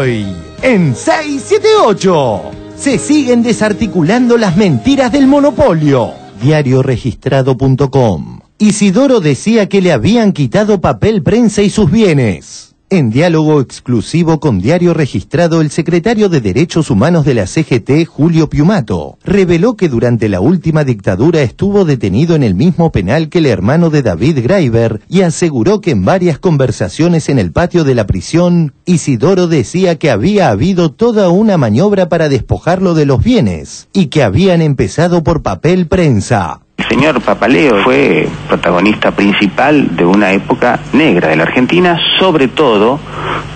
Hoy, en 678, se siguen desarticulando las mentiras del monopolio. Diarioregistrado.com. Isidoro decía que le habían quitado papel prensa y sus bienes. En diálogo exclusivo con Diario Registrado, el secretario de Derechos Humanos de la CGT, Julio Piumato, reveló que durante la última dictadura estuvo detenido en el mismo penal que el hermano de David Graeber y aseguró que en varias conversaciones en el patio de la prisión, Isidoro decía que había habido toda una maniobra para despojarlo de los bienes y que habían empezado por papel prensa. El señor Papaleo fue protagonista principal de una época negra de la Argentina, sobre todo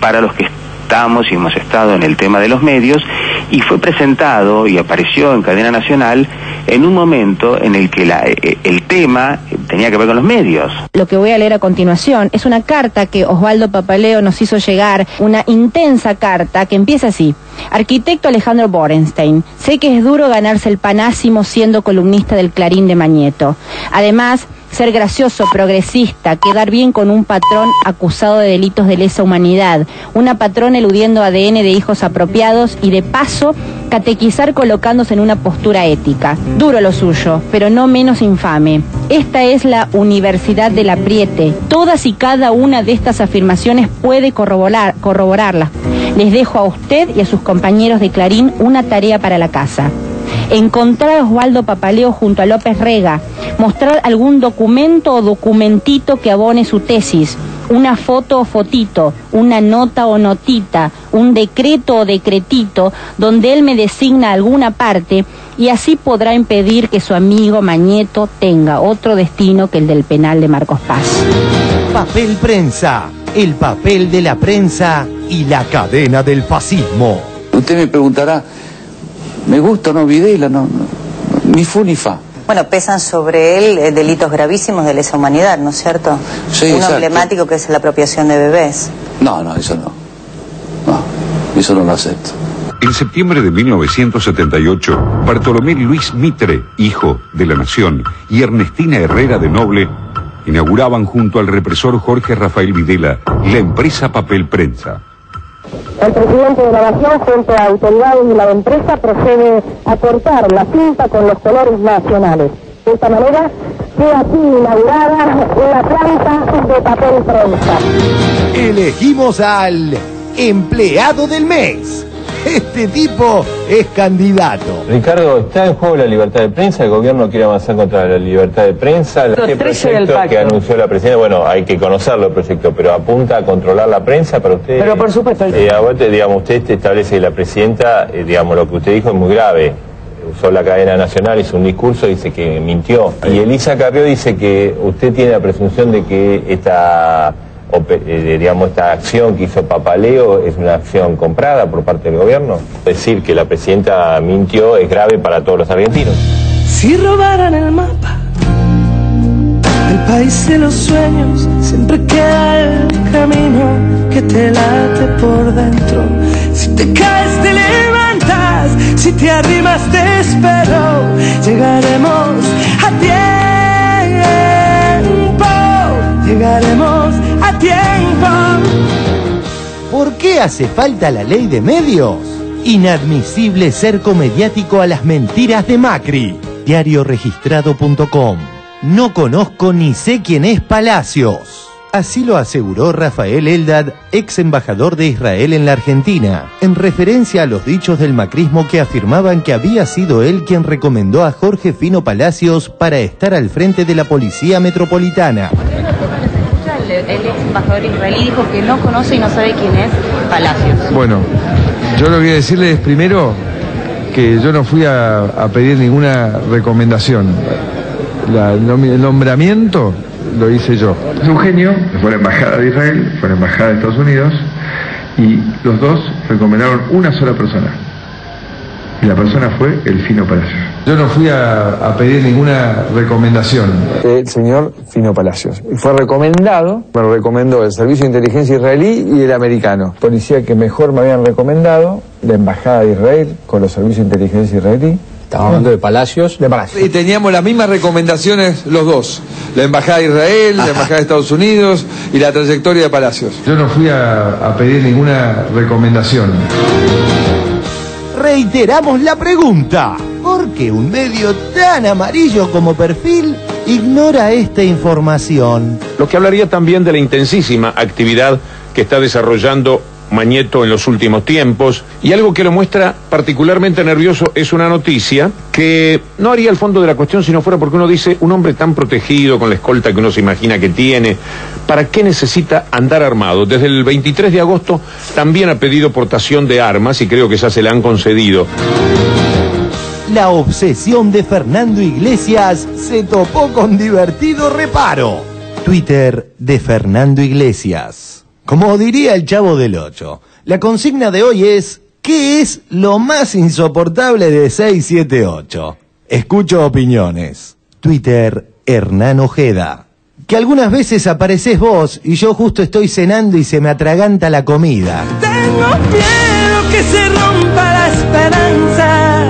para los que estamos y hemos estado en el tema de los medios, y fue presentado y apareció en cadena nacional en un momento en el que el tema tenía que ver con los medios. Lo que voy a leer a continuación es una carta que Osvaldo Papaleo nos hizo llegar, una intensa carta que empieza así. Arquitecto Alejandro Borenstein, sé que es duro ganarse el panásimo siendo columnista del Clarín de Mañeto. Además, ser gracioso, progresista, quedar bien con un patrón acusado de delitos de lesa humanidad, una patrón eludiendo ADN de hijos apropiados y de paso catequizar colocándose en una postura ética. Duro lo suyo, pero no menos infame. Esta es la Universidad del Apriete. Todas y cada una de estas afirmaciones puede corroborarlas. Les dejo a usted y a sus compañeros de Clarín una tarea para la casa. Encontrar a Osvaldo Papaleo junto a López Rega, mostrar algún documento o documentito que abone su tesis, una foto o fotito, una nota o notita, un decreto o decretito, donde él me designa alguna parte y así podrá impedir que su amigo Mañeto tenga otro destino que el del penal de Marcos Paz. Papel prensa, el papel de la prensa y la cadena del fascismo. Usted me preguntará, ¿me gusta o no Videla? No, ni fu ni fa. Bueno, pesan sobre él delitos gravísimos de lesa humanidad, ¿no es cierto? Sí, uno exacto. Emblemático que es la apropiación de bebés. No, eso no. No, eso no lo acepto. En septiembre de 1978, Bartolomé Luis Mitre, hijo de la Nación, y Ernestina Herrera de Noble, inauguraban junto al represor Jorge Rafael Videla la empresa Papel Prensa. El presidente de la Nación, junto a autoridades de la empresa, procede a cortar la cinta con los colores nacionales. De esta manera, queda aquí inaugurada una planta de papel prensa. Elegimos al empleado del mes. Este tipo es candidato. Ricardo, ¿está en juego la libertad de prensa? ¿El gobierno quiere avanzar contra la libertad de prensa? Este proyecto que anunció la presidenta, bueno, hay que conocerlo el proyecto, pero apunta a controlar la prensa para usted. Pero por supuesto. Usted establece que la presidenta, lo que usted dijo es muy grave. Usó la cadena nacional, hizo un discurso, dice que mintió. Y Elisa Carrió dice que usted tiene la presunción de que esta acción que hizo Papaleo es una acción comprada por parte del gobierno. Decir que la presidenta mintió es grave para todos los argentinos. Si robaran el mapa, el país de los sueños, siempre queda el camino que te late por dentro. Si te caes te levantas, si te arrimas te espero, llegaremos a tiempo, llegaremos a tiempo. ¿Por qué hace falta la ley de medios? Inadmisible cerco mediático a las mentiras de Macri. Diarioregistrado.com. No conozco ni sé quién es Palacios. Así lo aseguró Rafael Eldad, ex embajador de Israel en la Argentina, en referencia a los dichos del macrismo que afirmaban que había sido él quien recomendó a Jorge Fino Palacios para estar al frente de la Policía Metropolitana. El ex embajador israelí dijo que no conoce y no sabe quién es Palacios. Bueno, yo lo que voy a decirles es primero que yo no fui a pedir ninguna recomendación. El nombramiento lo hice yo. Es un genio, fue a la embajada de Israel, fue a la embajada de Estados Unidos y los dos recomendaron una sola persona. Y la persona fue el Fino Palacios. Yo no fui a pedir ninguna recomendación. El señor Fino Palacios. Fue recomendado, me lo recomendó el Servicio de Inteligencia Israelí y el americano. Policía que mejor me habían recomendado, la Embajada de Israel con los servicios de inteligencia israelí Estamos hablando de Palacios. De Palacios. Y teníamos las mismas recomendaciones los dos. La Embajada de Israel, la Embajada de Estados Unidos y la trayectoria de Palacios. Yo no fui a pedir ninguna recomendación. Reiteramos la pregunta. ¿Por qué un medio tan amarillo como Perfil ignora esta información? Lo que hablaría también de la intensísima actividad que está desarrollando Mañeto en los últimos tiempos, y algo que lo muestra particularmente nervioso es una noticia que no haría el fondo de la cuestión si no fuera porque uno dice, un hombre tan protegido con la escolta que uno se imagina que tiene, ¿para qué necesita andar armado? Desde el 23 de agosto también ha pedido portación de armas y creo que ya se le han concedido. La obsesión de Fernando Iglesias se topó con divertido reparo. Twitter de Fernando Iglesias. Como diría el Chavo del Ocho, la consigna de hoy es: ¿qué es lo más insoportable de 678? Escucho opiniones. Twitter, Hernán Ojeda. Que algunas veces apareces vos y yo justo estoy cenando y se me atraganta la comida. Tengo miedo que se rompa la esperanza,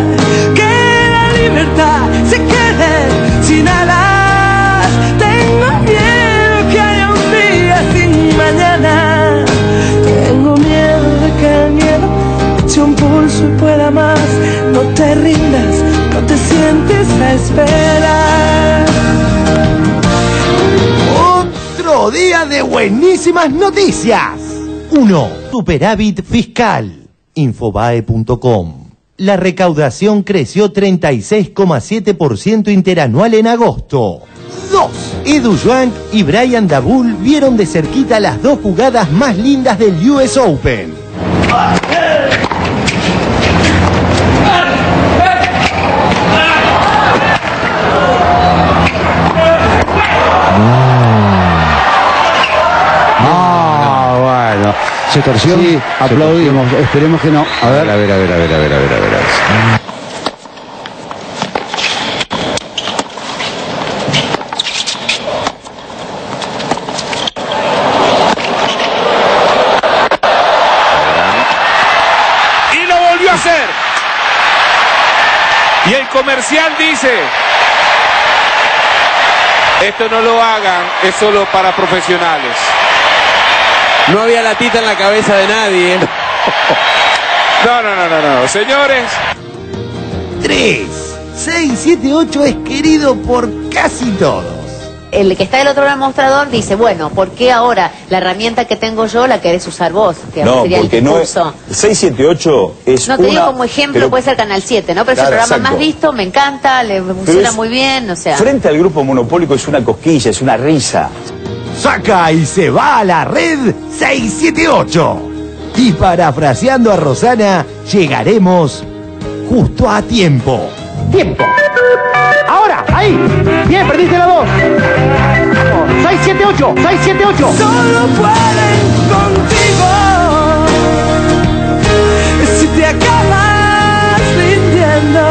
que la libertad se quede sin alas. Tengo miedo que haya un día sin mañana. Tengo miedo de que el miedo eche un pulso y pueda más. No te rindas, no te sientes a esperar. Otro día de buenísimas noticias. 1. Superávit fiscal. Infobae.com. La recaudación creció 36,7% interanual en agosto. 2. Edu Joan y Brian Dabul vieron de cerquita las dos jugadas más lindas del US Open. Bueno, se torció. Sí, aplaudimos, esperemos que no. A ver. A ver. Y el comercial dice: esto no lo hagan, es solo para profesionales. No había la tita en la cabeza de nadie. No, señores. 3. 678 es querido por casi todos. El que está del otro lado del mostrador dice, bueno, ¿por qué ahora la herramienta que tengo yo la querés usar vos? Que no, sería porque el discurso. No es, 678 es no te digo como ejemplo, puede ser Canal 7, ¿no? Pero claro, es el programa más visto, me encanta, le funciona muy bien, o sea. Frente al grupo monopólico es una cosquilla, es una risa. Saca y se va a la red 678. Y parafraseando a Rosana, llegaremos justo a tiempo. Tiempo. Ahora, ahí. Bien, perdiste la voz. 678, 678. Solo pueden contigo. Si te acabas rindiendo,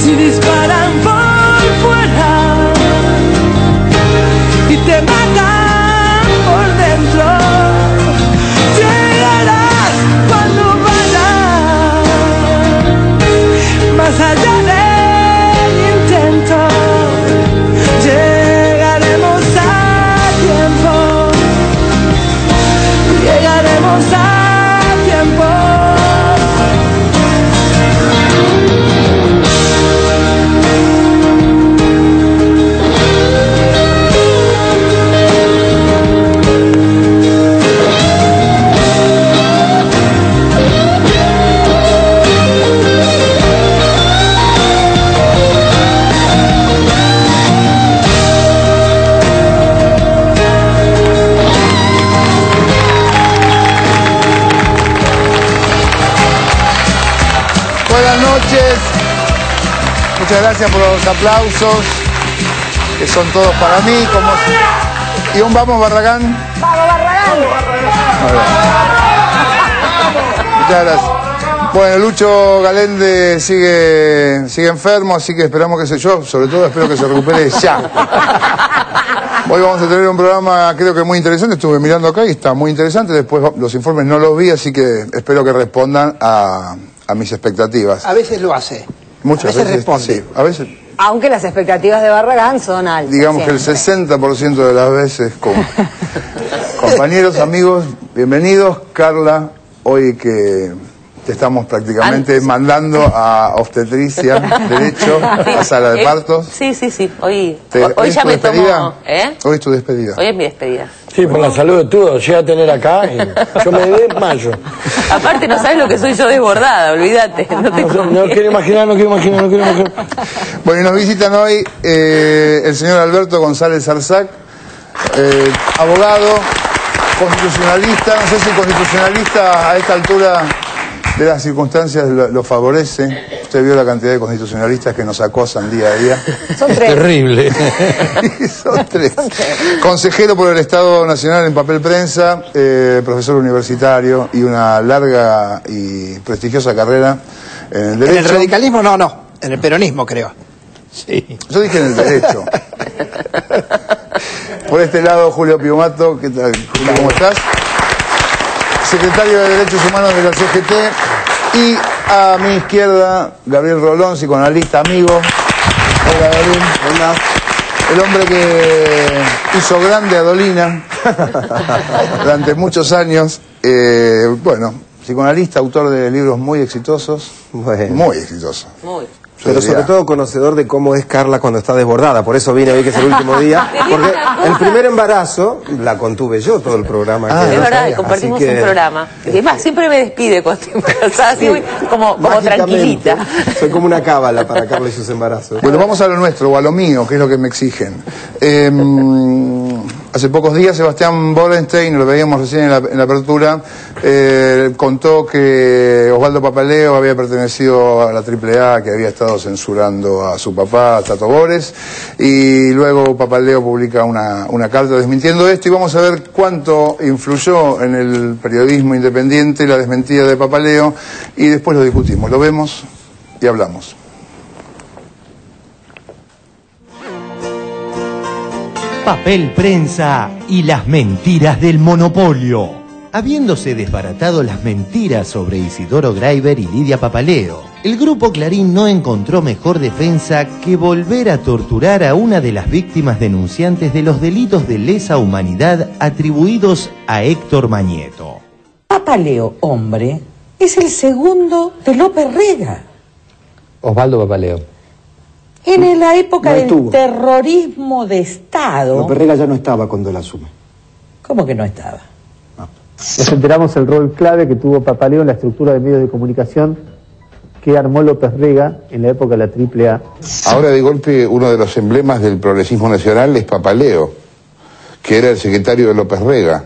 si disparan por fuera y te matan por dentro, llegarás cuando vayas más allá del intento. Llegaremos a tiempo. Llegaremos a tiempo. Buenas noches, muchas gracias por los aplausos, que son todos para mí. Y un vamos Barragán. ¡Vamos, Barragán! Muchas gracias. Bueno, Lucho Galende sigue enfermo, así que esperamos que sobre todo espero que se recupere ya. Hoy vamos a tener un programa creo que muy interesante, estuve mirando acá y está muy interesante, después los informes no los vi, así que espero que respondan a a mis expectativas. A veces lo hace. Muchas a veces responde. Sí, a veces. Aunque las expectativas de Barragán son altas. Digamos que el 60% de las veces compañeros, amigos, bienvenidos. Carla, hoy que te estamos prácticamente mandando a obstetricia, derecho, a sala de partos. Sí. Hoy ¿es ya tu me despedida? tomo. Hoy es tu despedida. Hoy es mi despedida. Sí, por la salud de todos. Llega a tener acá y yo me desmayo. Aparte no sabes lo que soy yo desbordada, olvídate. No quiero imaginar. Bueno, y nos visitan hoy el señor Alberto González Zarzac, abogado, constitucionalista. No sé si constitucionalista a esta altura de las circunstancias lo favorece. Usted vio la cantidad de constitucionalistas que nos acosan día a día. Son tres. Terrible. Son tres. Consejero por el Estado Nacional en papel prensa, profesor universitario y una larga y prestigiosa carrera en el derecho. En el radicalismo no. En el peronismo, creo. Sí. Yo dije en el derecho. Por este lado, Julio Piumato. ¿Qué tal, Julio? ¿Cómo estás? Secretario de Derechos Humanos de la CGT. Y a mi izquierda, Gabriel Rolón, psicoanalista, amigo. Hola, Gabriel. Hola. El hombre que hizo grande a Dolina durante muchos años. Bueno, psicoanalista, autor de libros muy exitosos. Bueno. Muy exitosos. Pero sobre todo conocedor de cómo es Carla cuando está desbordada. Por eso vine hoy, que es el último día. Porque el primer embarazo la contuve yo todo el programa. Es verdad, compartimos un programa. Y además, siempre me despide cuando estoy embarazada, así como tranquilita. Soy como una cábala para Carla y sus embarazos. Bueno, vamos a lo nuestro, o a lo mío, que es lo que me exigen. Hace pocos días Sebastián Borenstein, lo veíamos recién en la apertura, contó que Osvaldo Papaleo había pertenecido a la AAA, que había estado censurando a su papá, Tato Bores, y luego Papaleo publica una carta desmintiendo esto, y vamos a ver cuánto influyó en el periodismo independiente la desmentida de Papaleo, y después lo discutimos, lo vemos y hablamos. Papel prensa y las mentiras del monopolio. Habiéndose desbaratado las mentiras sobre Isidoro Graiber y Lidia Papaleo, el grupo Clarín no encontró mejor defensa que volver a torturar a una de las víctimas denunciantes de los delitos de lesa humanidad atribuidos a Héctor Mañeto. Papaleo, hombre, es el segundo de López Rega. Osvaldo Papaleo. En la época del terrorismo de Estado... López Rega ya no estaba cuando la asume. ¿Cómo que no estaba? Nos enteramos el rol clave que tuvo Papaleo en la estructura de medios de comunicación que armó López Rega en la época de la AAA. Ahora de golpe uno de los emblemas del progresismo nacional es Papaleo, que era el secretario de López Rega.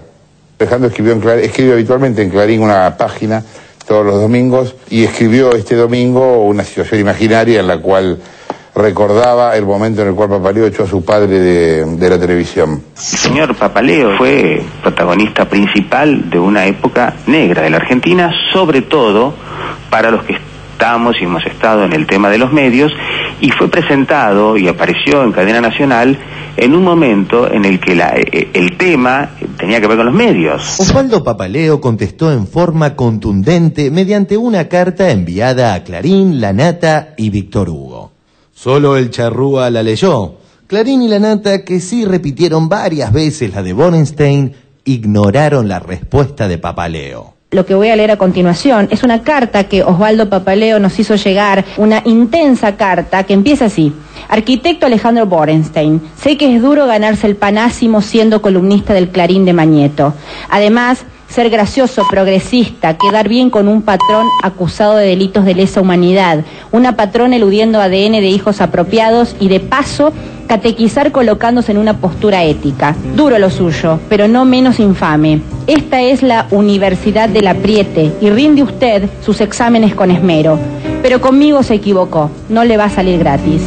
Alejandro escribe habitualmente en Clarín una página todos los domingos y escribió este domingo una situación imaginaria en la cual recordaba el momento en el cual Papaleo echó a su padre de la televisión. El señor Papaleo fue protagonista principal de una época negra de la Argentina, sobre todo para los que estamos y hemos estado en el tema de los medios, y fue presentado y apareció en cadena nacional en un momento en el que el tema tenía que ver con los medios. Osvaldo Papaleo contestó en forma contundente mediante una carta enviada a Clarín, La Nata y Víctor Hugo. Solo el charrúa la leyó. Clarín y La Nata, que sí repitieron varias veces la de Borenstein, ignoraron la respuesta de Papaleo. Lo que voy a leer a continuación es una carta que Osvaldo Papaleo nos hizo llegar, una intensa carta que empieza así. Arquitecto Alejandro Borenstein, sé que es duro ganarse el panásimo siendo columnista del Clarín de Mañeto. Además, ser gracioso, progresista, quedar bien con un patrón acusado de delitos de lesa humanidad, una patrona eludiendo ADN de hijos apropiados y de paso catequizar colocándose en una postura ética. Duro lo suyo, pero no menos infame. Esta es la Universidad del Apriete y rinde usted sus exámenes con esmero. Pero conmigo se equivocó, no le va a salir gratis.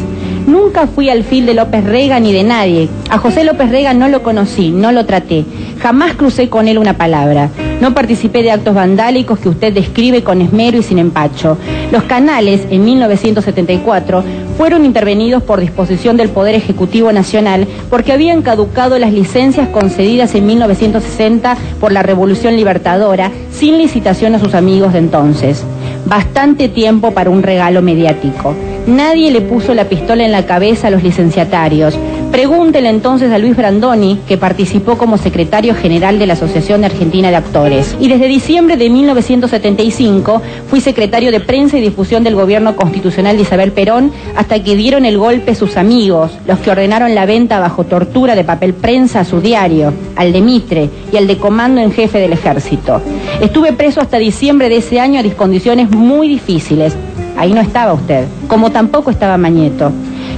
Nunca fui al fil de López Rega ni de nadie. A José López Rega no lo conocí, no lo traté. Jamás crucé con él una palabra. No participé de actos vandálicos que usted describe con esmero y sin empacho. Los canales, en 1974, fueron intervenidos por disposición del Poder Ejecutivo Nacional porque habían caducado las licencias concedidas en 1960 por la Revolución Libertadora sin licitación a sus amigos de entonces. Bastante tiempo para un regalo mediático. Nadie le puso la pistola en la cabeza a los licenciatarios. Pregúntele entonces a Luis Brandoni, que participó como secretario general de la Asociación Argentina de Actores. Y desde diciembre de 1975 fui secretario de Prensa y Difusión del Gobierno Constitucional de Isabel Perón, hasta que dieron el golpe sus amigos, los que ordenaron la venta bajo tortura de papel prensa a su diario, al de Mitre y al de Comando en Jefe del Ejército. Estuve preso hasta diciembre de ese año a condiciones muy difíciles. Ahí no estaba usted, como tampoco estaba Mañeto.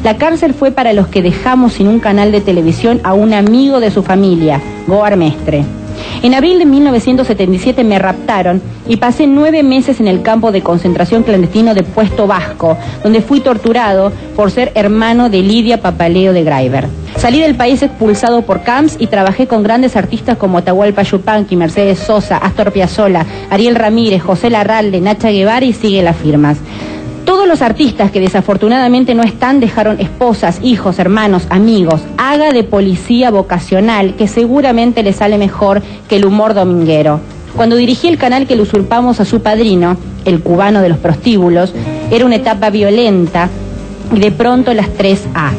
La cárcel fue para los que dejamos sin un canal de televisión a un amigo de su familia, Goar Mestre. En abril de 1977 me raptaron y pasé 9 meses en el campo de concentración clandestino de Puesto Vasco, donde fui torturado por ser hermano de Lidia Papaleo de Graiber. Salí del país expulsado por Camps y trabajé con grandes artistas como Atahualpa Yupanqui, Mercedes Sosa, Astor Piazzolla, Ariel Ramírez, José Larralde, Nacha Guevara y sigue las firmas. Todos los artistas que desafortunadamente no están dejaron esposas, hijos, hermanos, amigos. Haga de policía vocacional, que seguramente le sale mejor que el humor dominguero. Cuando dirigí el canal que le usurpamos a su padrino, el cubano de los prostíbulos, era una etapa violenta y de pronto las 3A.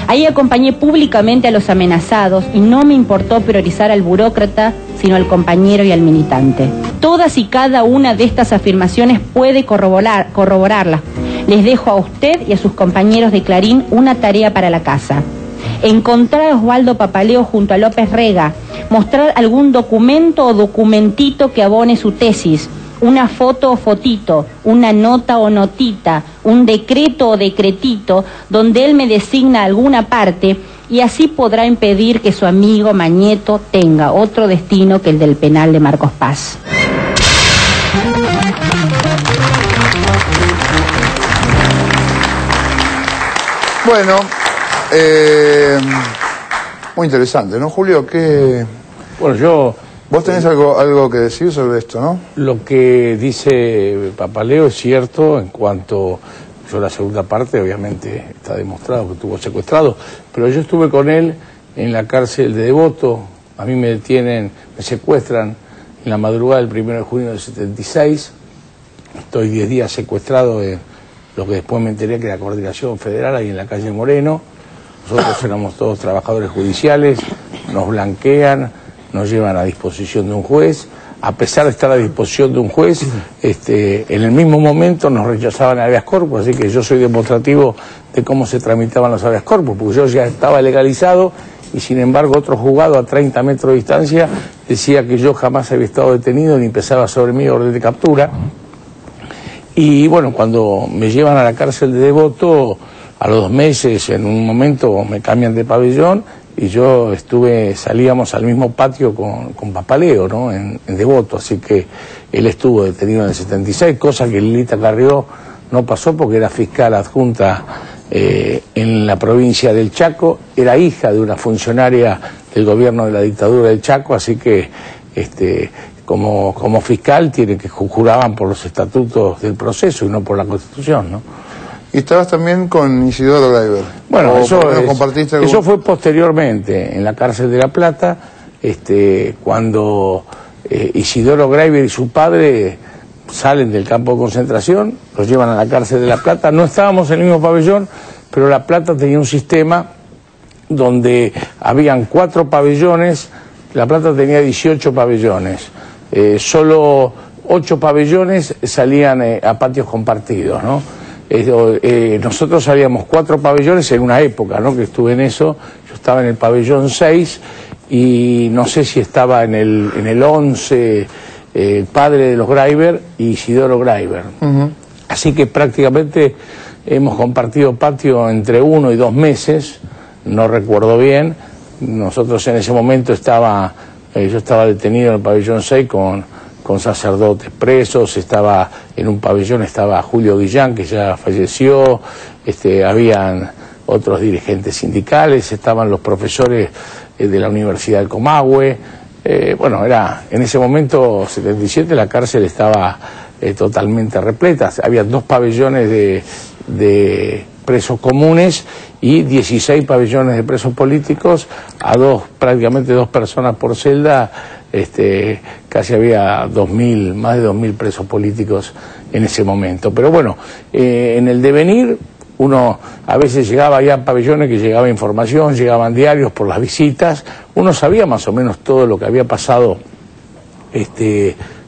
Ahí acompañé públicamente a los amenazados y no me importó priorizar al burócrata, sino al compañero y al militante. Todas y cada una de estas afirmaciones puede corroborarlas. Les dejo a usted y a sus compañeros de Clarín una tarea para la casa. Encontrar a Osvaldo Papaleo junto a López Rega, mostrar algún documento o documentito que abone su tesis, una foto o fotito, una nota o notita, un decreto o decretito, donde él me designa alguna parte, y así podrá impedir que su amigo Mañeto tenga otro destino que el del penal de Marcos Paz. Bueno, muy interesante, ¿no, Julio? Bueno, vos tenés algo que decir sobre esto, ¿no? Lo que dice Papaleo es cierto en cuanto... Yo la segunda parte, obviamente, está demostrado que estuvo secuestrado, pero yo estuve con él en la cárcel de Devoto. A mí me detienen, me secuestran en la madrugada del 1 de junio del 76. Estoy 10 días secuestrado en lo que después me enteré que era Coordinación Federal, ahí en la calle Moreno. Nosotros éramos todos trabajadores judiciales, nos blanquean, nos llevan a disposición de un juez. A pesar de estar a disposición de un juez, en el mismo momento nos rechazaban el habeas corpus, así que yo soy demostrativo de cómo se tramitaban los habeas corpus, porque yo ya estaba legalizado y sin embargo otro juzgado a 30 metros de distancia decía que yo jamás había estado detenido ni pesaba sobre mí orden de captura. Y bueno, cuando me llevan a la cárcel de Devoto, a los 2 meses, en un momento me cambian de pabellón, y yo salíamos al mismo patio con Papaleo, ¿no? En Devoto, así que él estuvo detenido en el 76, cosa que Lilita Carrió no pasó porque era fiscal adjunta en la provincia del Chaco, era hija de una funcionaria del gobierno de la dictadura del Chaco, así que como fiscal juraban por los estatutos del proceso y no por la Constitución, ¿no? Y estabas también con Isidoro Graiber. Bueno, eso fue posteriormente, en la cárcel de La Plata, cuando Isidoro Graiber y su padre salen del campo de concentración, los llevan a la cárcel de La Plata. No estábamos en el mismo pabellón, pero La Plata tenía un sistema donde habían 4 pabellones, La Plata tenía 18 pabellones. Solo 8 pabellones salían a patios compartidos, ¿no? Nosotros salíamos 4 pabellones en una época, ¿no? Que estuve en eso. Yo estaba en el pabellón 6 y no sé si estaba en el 11 el padre de los Graiber y Isidoro Graiber. Así que prácticamente hemos compartido patio entre 1 y 2 meses, no recuerdo bien. Nosotros en ese momento yo estaba detenido en el pabellón 6 con sacerdotes presos, estaba en un pabellón, estaba Julio Guillán, que ya falleció, habían otros dirigentes sindicales, estaban los profesores de la Universidad del Comahue. Bueno, en ese momento, 77, la cárcel estaba totalmente repleta. Había 2 pabellones de presos comunes y 16 pabellones de presos políticos, prácticamente 2 personas por celda, casi había más de 2.000 presos políticos en ese momento. Pero bueno, en el devenir, uno a veces llegaba ya a pabellones que llegaba información, llegaban diarios por las visitas, uno sabía más o menos todo lo que había pasado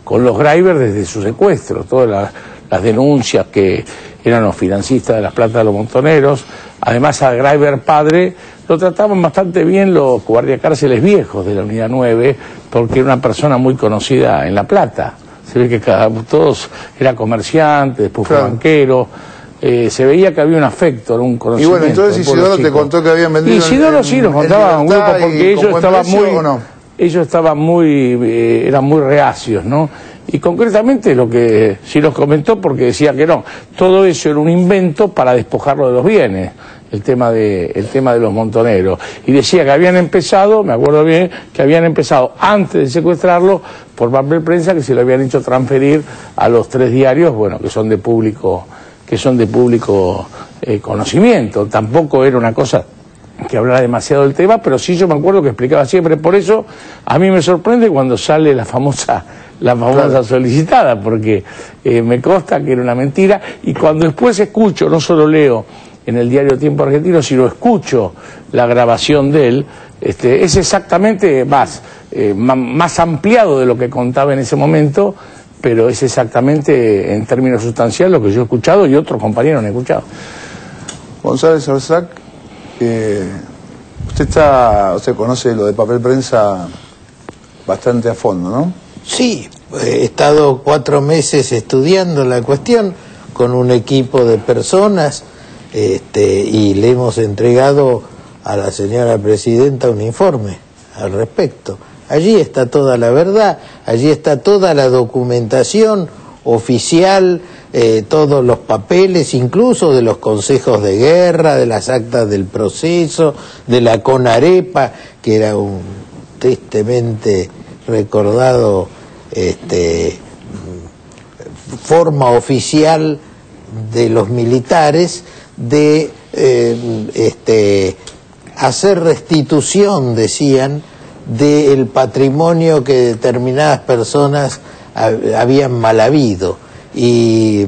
con los Greiber desde su secuestro, todas las denuncias que eran los financistas de las Plata de los Montoneros. Además, al Greiber padre lo trataban bastante bien los guardiacárceles viejos de la Unidad 9, porque era una persona muy conocida en La Plata. Se ve que todos era comerciante, después fue banquero. Se veía que había un afecto, un conocimiento. Y bueno, entonces Isidoro te contó que habían vendido. Y Isidoro sí nos contaba un grupo, porque ellos eran muy reacios, ¿no? Y concretamente lo que sí nos comentó, porque decía que no, todo eso era un invento para despojarlo de los bienes, el tema de los montoneros. Y decía que habían empezado, me acuerdo bien, que habían empezado antes de secuestrarlo por papel prensa, que se lo habían hecho transferir a los 3 diarios, bueno, que son de público conocimiento. Tampoco era una cosa que hablara demasiado del tema, pero sí yo me acuerdo que explicaba siempre. Por eso a mí me sorprende cuando sale la famosa claro, solicitada, porque me consta que era una mentira, y cuando después escucho, no solo leo en el diario Tiempo Argentino, sino escucho la grabación de él, es exactamente más ampliado de lo que contaba en ese momento, pero es exactamente en términos sustanciales lo que yo he escuchado y otros compañeros han escuchado. González Orzac, usted conoce lo de papel prensa bastante a fondo, ¿no? Sí, he estado 4 meses estudiando la cuestión con un equipo de personas y le hemos entregado a la señora presidenta un informe al respecto. Allí está toda la verdad, allí está toda la documentación oficial, todos los papeles, incluso de los consejos de guerra, de las actas del proceso, de la CONAREPA, que era un tristemente recordado forma oficial de los militares de hacer restitución, decían, del patrimonio que determinadas personas habían mal habido, y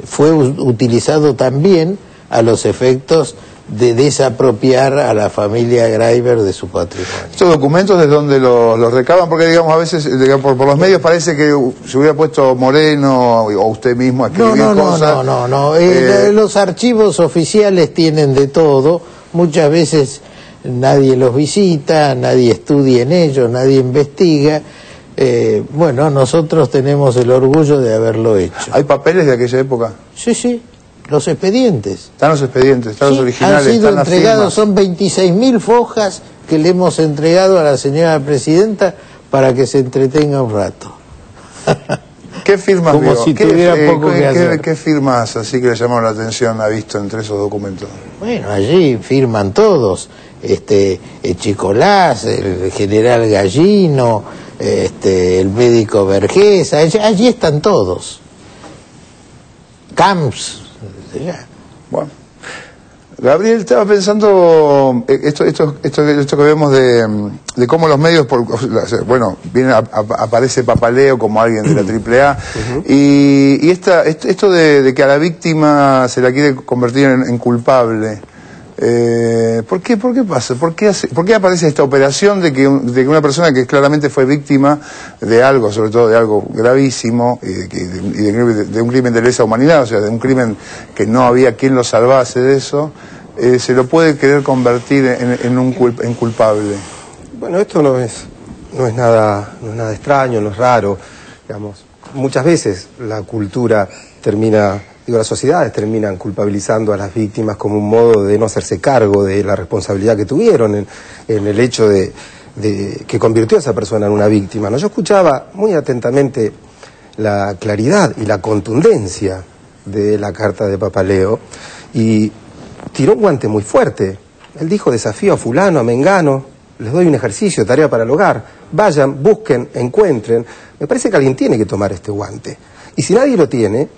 fue utilizado también a los efectos de desapropiar a la familia Greiber de su patrimonio. ¿Estos documentos de dónde los recaban? Porque digamos a veces por los medios parece que se hubiera puesto Moreno o usted mismo a escribir cosas. No. Los archivos oficiales tienen de todo, muchas veces nadie los visita, nadie estudia en ellos, nadie investiga. Bueno, nosotros tenemos el orgullo de haberlo hecho. ¿Hay papeles de aquella época? Sí, los expedientes. Están los expedientes, están los originales, han sido están entregados, son 26.000 fojas que le hemos entregado a la señora presidenta para que se entretenga un rato. ¿Qué firmas como vio? Si tuviera poco que hacer. ¿Qué firmas así que le llamaron la atención ha visto entre esos documentos? Bueno, allí firman todos, Chicolás, el general Gallino, el médico Vergés, allí están todos. Camps. Bueno, Gabriel, estaba pensando esto que vemos de cómo los medios, bueno, aparece Papaleo como alguien de la AAA, y esto de que a la víctima se la quiere convertir en culpable. ¿Por qué pasa? ¿Por qué aparece esta operación de que una persona que claramente fue víctima de algo, sobre todo de algo gravísimo, y de un crimen de lesa humanidad, o sea, de un crimen que no había quien lo salvase de eso, se lo puede querer convertir en culpable? Bueno, esto no es nada extraño, no es raro, digamos. Muchas veces la cultura las sociedades terminan culpabilizando a las víctimas como un modo de no hacerse cargo de la responsabilidad que tuvieron en el hecho de que convirtió a esa persona en una víctima, ¿no? Yo escuchaba muy atentamente la claridad y la contundencia de la carta de Papaleo y tiró un guante muy fuerte. Él dijo: desafío a fulano, a mengano, les doy un ejercicio, tarea para el hogar, vayan, busquen, encuentren. Me parece que alguien tiene que tomar este guante. Y si nadie lo tiene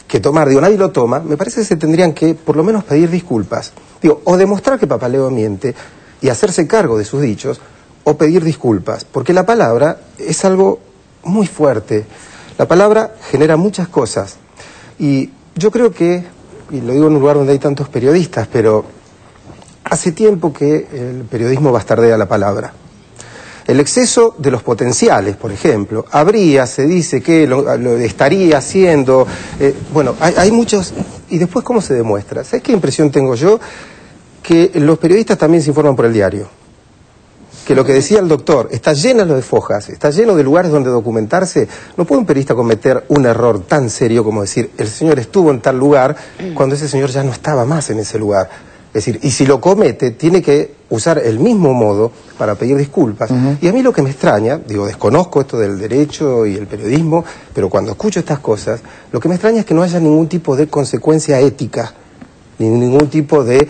que tomar, nadie lo toma, me parece que se tendrían que por lo menos pedir disculpas. O demostrar que Papaleo miente y hacerse cargo de sus dichos, o pedir disculpas, porque la palabra es algo muy fuerte. La palabra genera muchas cosas. Y yo creo que, y lo digo en un lugar donde hay tantos periodistas, pero hace tiempo que el periodismo bastardea la palabra. El exceso de los potenciales, por ejemplo, se dice que lo estaría haciendo, bueno, hay muchos, y después ¿cómo se demuestra? ¿Sabes qué impresión tengo yo? Que los periodistas también se informan por el diario. Que lo que decía el doctor, está lleno de fojas, está lleno de lugares donde documentarse. No puede un periodista cometer un error tan serio como decir, el señor estuvo en tal lugar, cuando ese señor ya no estaba más en ese lugar. Es decir, y si lo comete, tiene que usar el mismo modo para pedir disculpas. Y a mí lo que me extraña, digo, desconozco esto del derecho y el periodismo, pero cuando escucho estas cosas, lo que me extraña es que no haya ningún tipo de consecuencia ética, ni ningún tipo de,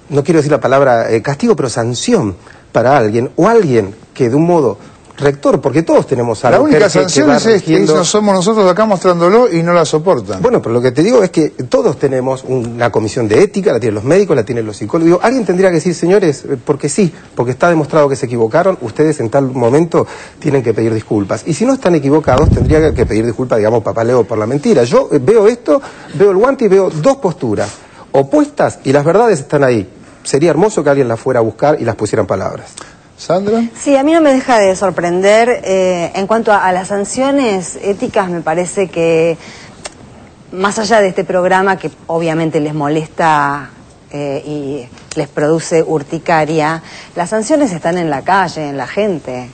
no quiero decir la palabra castigo, pero sanción para alguien, o alguien que de un modo rector, porque todos tenemos algo. La única sanción es no somos nosotros acá mostrándolo y no la soportan. Bueno, pero lo que te digo es que todos tenemos una comisión de ética, la tienen los médicos, la tienen los psicólogos. Digo, alguien tendría que decir, señores, porque sí, porque está demostrado que se equivocaron, ustedes en tal momento tienen que pedir disculpas. Y si no están equivocados, tendría que pedir disculpas, digamos, Papaleo por la mentira. Yo veo esto, veo el guante y veo dos posturas opuestas y las verdades están ahí. Sería hermoso que alguien las fuera a buscar y las pusieran palabras. ¿Sandra? Sí, a mí no me deja de sorprender. En cuanto a las sanciones éticas, me parece que, más allá de este programa que obviamente les molesta y les produce urticaria, las sanciones están en la calle, en la gente.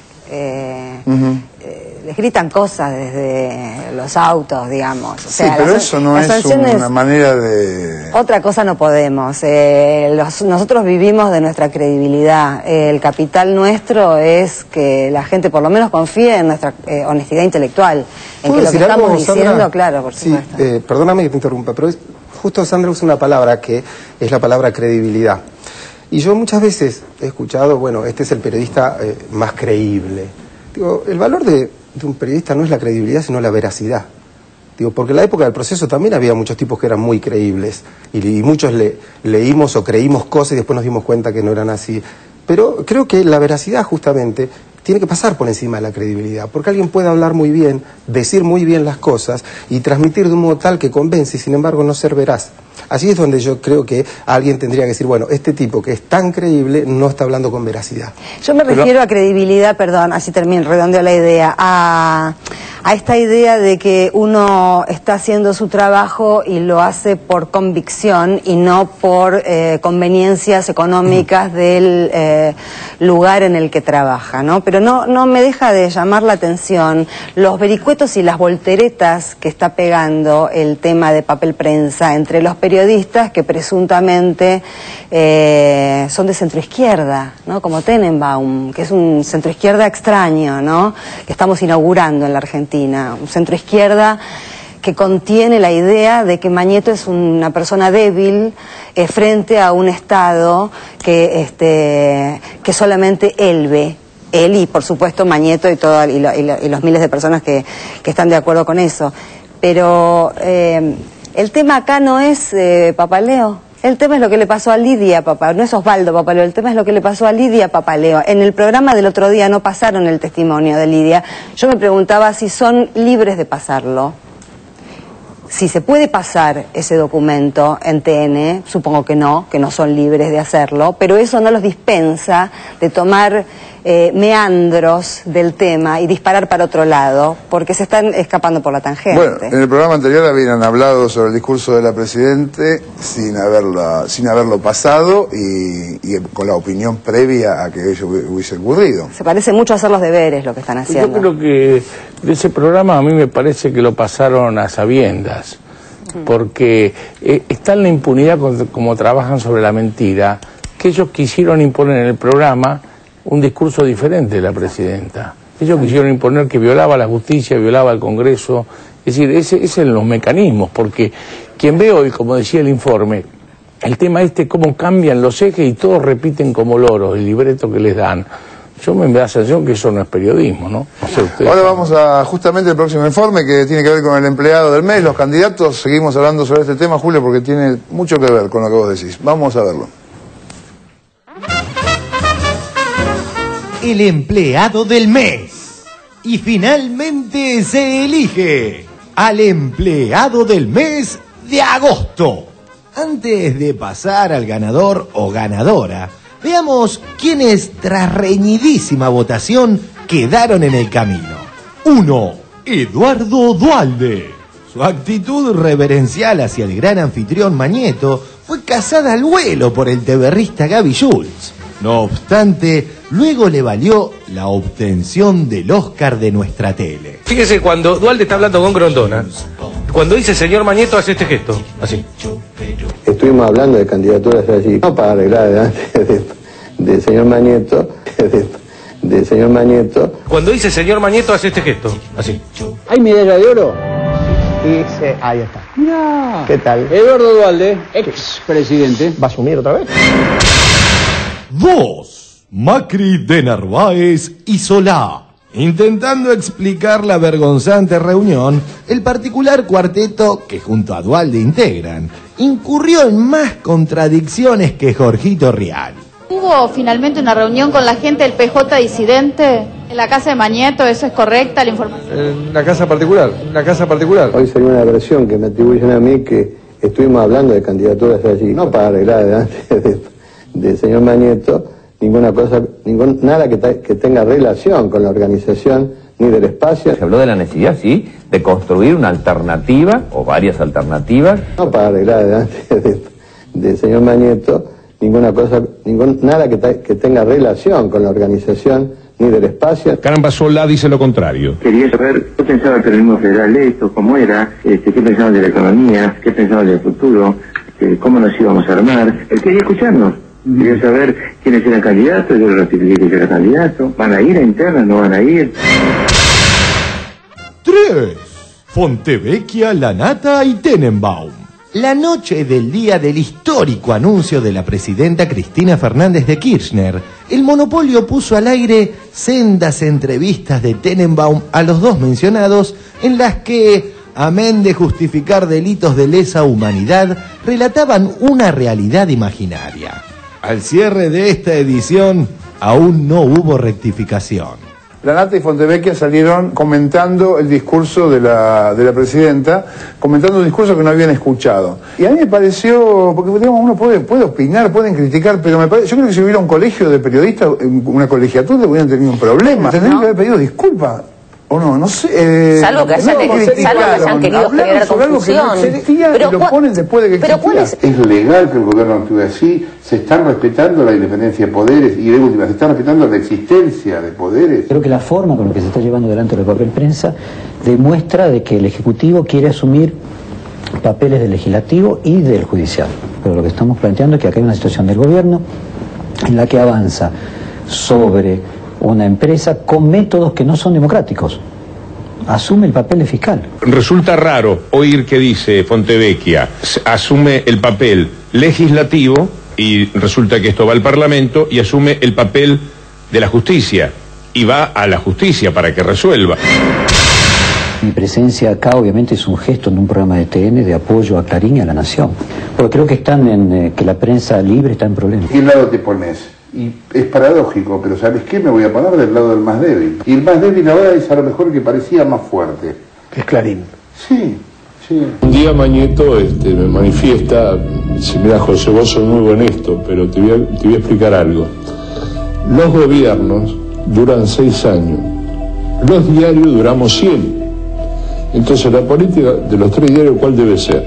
Les gritan cosas desde los autos, digamos. O sea, sí, pero eso no es una manera de... Otra cosa no podemos. Nosotros vivimos de nuestra credibilidad. El capital nuestro es que la gente por lo menos confíe en nuestra honestidad intelectual. En que lo que estamos diciendo, Sandra? Claro, por supuesto. Sí, perdóname que te interrumpa, pero justo Sandra usa una palabra que es la palabra credibilidad. Y yo muchas veces he escuchado, bueno, este es el periodista más creíble. Digo, el valor de un periodista no es la credibilidad, sino la veracidad. Digo, porque en la época del proceso también había muchos tipos que eran muy creíbles. Y muchos leímos o creímos cosas y después nos dimos cuenta que no eran así. Pero creo que la veracidad justamente tiene que pasar por encima de la credibilidad. Porque alguien puede hablar muy bien, decir muy bien las cosas y transmitir de un modo tal que convence y sin embargo no ser veraz. Allí es donde yo creo que alguien tendría que decir, bueno, este tipo que es tan creíble no está hablando con veracidad. Yo me refiero a credibilidad, perdón, así termino, redondeo la idea, a esta idea de que uno está haciendo su trabajo y lo hace por convicción y no por conveniencias económicas del lugar en el que trabaja, ¿no? Pero no me deja de llamar la atención los vericuetos y las volteretas que está pegando el tema de papel prensa entre los periodistas que presuntamente son de centroizquierda, ¿no? Como Tenenbaum, que es un centroizquierda extraño, ¿no? Que estamos inaugurando en la Argentina, un centroizquierda que contiene la idea de que Mañeto es una persona débil frente a un Estado que solamente él ve. Él y, por supuesto, Mañeto y los miles de personas que están de acuerdo con eso. Pero el tema acá no es Papaleo. El tema es lo que le pasó a Lidia Papaleo. No es Osvaldo Papaleo, el tema es lo que le pasó a Lidia Papaleo. En el programa del otro día no pasaron el testimonio de Lidia. Yo me preguntaba si son libres de pasarlo. Si se puede pasar ese documento en TN, supongo que no son libres de hacerlo, pero eso no los dispensa de tomar meandros del tema y disparar para otro lado, porque se están escapando por la tangente. Bueno, en el programa anterior habían hablado sobre el discurso de la Presidente sin haberlo pasado y con la opinión previa a que ello hubiese ocurrido. Se parece mucho a hacer los deberes lo que están haciendo. Yo creo que de ese programa a mí me parece que lo pasaron a sabiendas, porque está en la impunidad como trabajan sobre la mentira, que ellos quisieron imponer en el programa un discurso diferente de la Presidenta. Ellos quisieron imponer que violaba la justicia, violaba el Congreso. Es decir, ese son los mecanismos, porque quien ve hoy, como decía el informe, el tema cómo cambian los ejes y todos repiten como loros el libreto que les dan. Yo me da la sensación que eso no es periodismo, ¿no? No sé ustedes. Ahora vamos a justamente el próximo informe que tiene que ver con el empleado del mes, los candidatos. Seguimos hablando sobre este tema, Julio, porque tiene mucho que ver con lo que vos decís. Vamos a verlo. el empleado del mes. Y finalmente se elige al empleado del mes de agosto. Antes de pasar al ganador o ganadora, veamos quiénes tras reñidísima votación quedaron en el camino. 1. Eduardo Duhalde. Su actitud reverencial hacia el gran anfitrión Mañeto fue cazada al vuelo por el teberrista Gaby Schultz. No obstante, luego le valió la obtención del Oscar de nuestra tele. Fíjese, cuando Duhalde está hablando con Grondona, cuando dice señor Mañeto hace este gesto, así. Estuvimos hablando de candidaturas allí, no para arreglar delante del señor Mañeto, del señor Mañeto. Cuando dice señor Mañeto hace este gesto, así. ¿Hay medalla de oro? Ahí está. Mirá. ¿Qué tal? Eduardo Duhalde, expresidente. ¿Va a asumir otra vez? 2. Macri de Narváez y Solá. Intentando explicar la vergonzante reunión, el particular cuarteto que junto a Duhalde integran, incurrió en más contradicciones que Jorgito Rial. ¿Hubo finalmente una reunión con la gente del PJ disidente en la casa de Mañeto? ¿Eso es correcta la información? Una casa particular, una casa particular. Hoy salió una versión que me atribuyen a mí que estuvimos hablando de candidaturas allí, no para arreglar delante del señor Mañeto ninguna cosa, nada que tenga relación con la organización ni del espacio. Se habló de la necesidad, sí, de construir una alternativa o varias alternativas. No para arreglar delante del señor Mañeto ninguna cosa, nada que tenga relación con la organización ni del espacio. Caramba Solá dice lo contrario. Quería saber qué pensaba el peronismo federal de esto, cómo era, qué pensaban de la economía, qué pensaban del futuro, cómo nos íbamos a armar. Él quería escucharnos. Quería saber quiénes eran candidatos, yo le ratifiqué que yo era candidato. ¿Van a ir a internas? ¿No van a ir? 3. Fontevecchia, Lanata y Tenenbaum. La noche del día del histórico anuncio de la presidenta Cristina Fernández de Kirchner, el monopolio puso al aire sendas entrevistas de Tenenbaum a los dos mencionados, en las que, amén de justificar delitos de lesa humanidad, relataban una realidad imaginaria. Al cierre de esta edición, aún no hubo rectificación. Lanata y Fontevecchia salieron comentando el discurso de la presidenta, comentando un discurso que no habían escuchado. Y a mí me pareció, porque digamos, uno puede opinar, pueden criticar, pero yo creo que si hubiera un colegio de periodistas, una colegiatura, hubieran tenido un problema. Tendrían que haber pedido disculpas. O no, no sé. Salvo que hayan querido generar confusión. Pero lo ponen después de que existía. Es legal que el gobierno actúe así, se están respetando la independencia de poderes y de última, se está respetando la existencia de poderes. Creo que la forma con la que se está llevando adelante el papel prensa demuestra de que el Ejecutivo quiere asumir papeles del Legislativo y del Judicial. Pero lo que estamos planteando es que acá hay una situación del gobierno en la que avanza sobre una empresa con métodos que no son democráticos. Asume el papel de fiscal. Resulta raro oír que dice Fontevecchia, asume el papel legislativo y resulta que esto va al Parlamento y asume el papel de la justicia y va a la justicia para que resuelva. Mi presencia acá obviamente es un gesto en un programa de TN de apoyo a Clarín y a La Nación, porque creo que están que la prensa libre está en problemas. ¿Qué lado te pones? Y es paradójico, pero ¿sabes qué? Me voy a poner del lado del más débil. Y el más débil ahora es a lo mejor que parecía más fuerte. Es Clarín. Sí, sí. Un día Mañeto me manifiesta, dice, mira José, vos sos muy honesto, pero te voy a explicar algo. Los gobiernos duran 6 años, los diarios duramos 100. Entonces la política de los 3 diarios, ¿cuál debe ser?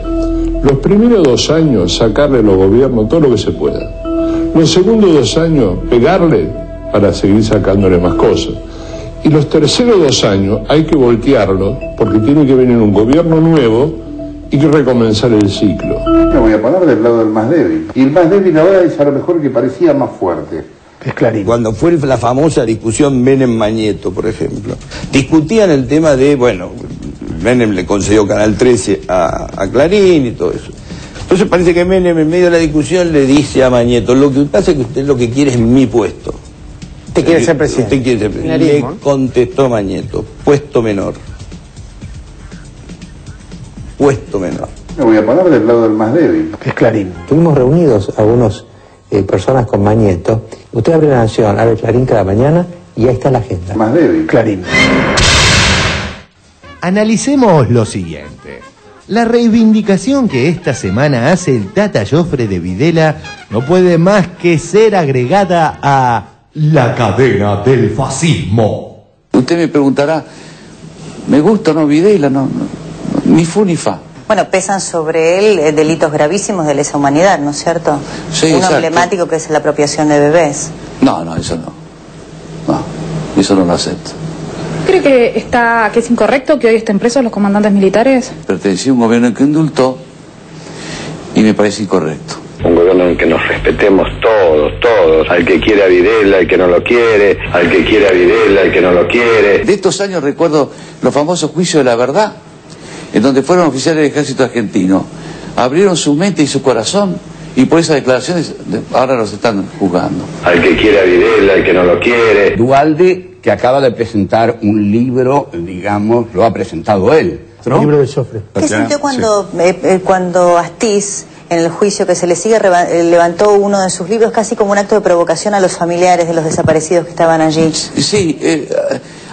Los primeros 2 años sacarle a los gobiernos todo lo que se pueda. Los segundos 2 años, pegarle para seguir sacándole más cosas. Y los terceros 2 años hay que voltearlo porque tiene que venir un gobierno nuevo y que recomenzar el ciclo. Me voy a poner del lado del más débil. Y el más débil ahora es a lo mejor que parecía más fuerte. Es Clarín. Cuando fue la famosa discusión Menem-Mañeto, por ejemplo, discutían el tema de, bueno, Menem le concedió Canal 13 a Clarín y todo eso. Entonces parece que Menem en medio de la discusión le dice a Mañeto, lo que pasa es que usted lo que quiere es mi puesto. ¿Usted quiere ser presidente? Usted quiere ser presidente. Le contestó Mañeto, puesto menor. Puesto menor. Me voy a poner del lado del más débil. Es Clarín. Estuvimos reunidos algunos personas con Mañeto. Usted abre La Nación, abre Clarín cada mañana Y ahí está la agenda. Más débil. Clarín. Analicemos lo siguiente. La reivindicación que esta semana hace el Tata Joffre de Videla no puede más que ser agregada a la cadena del fascismo. Usted me preguntará, ¿me gusta o no Videla? No, ni fu ni fa. Bueno, pesan sobre él delitos gravísimos de lesa humanidad, ¿no es cierto? Sí, uno exacto. emblemático que es la apropiación de bebés. No, eso no. No, eso no lo acepto. ¿Cree que es incorrecto que hoy estén presos los comandantes militares? Pertenecía a un gobierno que indultó y me parece incorrecto. Un gobierno en que nos respetemos todos, al que quiere a Videla, al que no lo quiere, al que quiere a Videla, al que no lo quiere. De estos años recuerdo los famosos juicios de la verdad, en donde fueron oficiales del ejército argentino, abrieron su mente y su corazón, y por esas declaraciones ahora los están juzgando. Al que quiere a Videla, al que no lo quiere. Duhalde, que acaba de presentar un libro, digamos, lo ha presentado él, ¿no? El libro de Joffre. ¿Qué sintió cuando Astiz, en el juicio que se le sigue, levantó uno de sus libros casi como un acto de provocación a los familiares de los desaparecidos que estaban allí? Sí,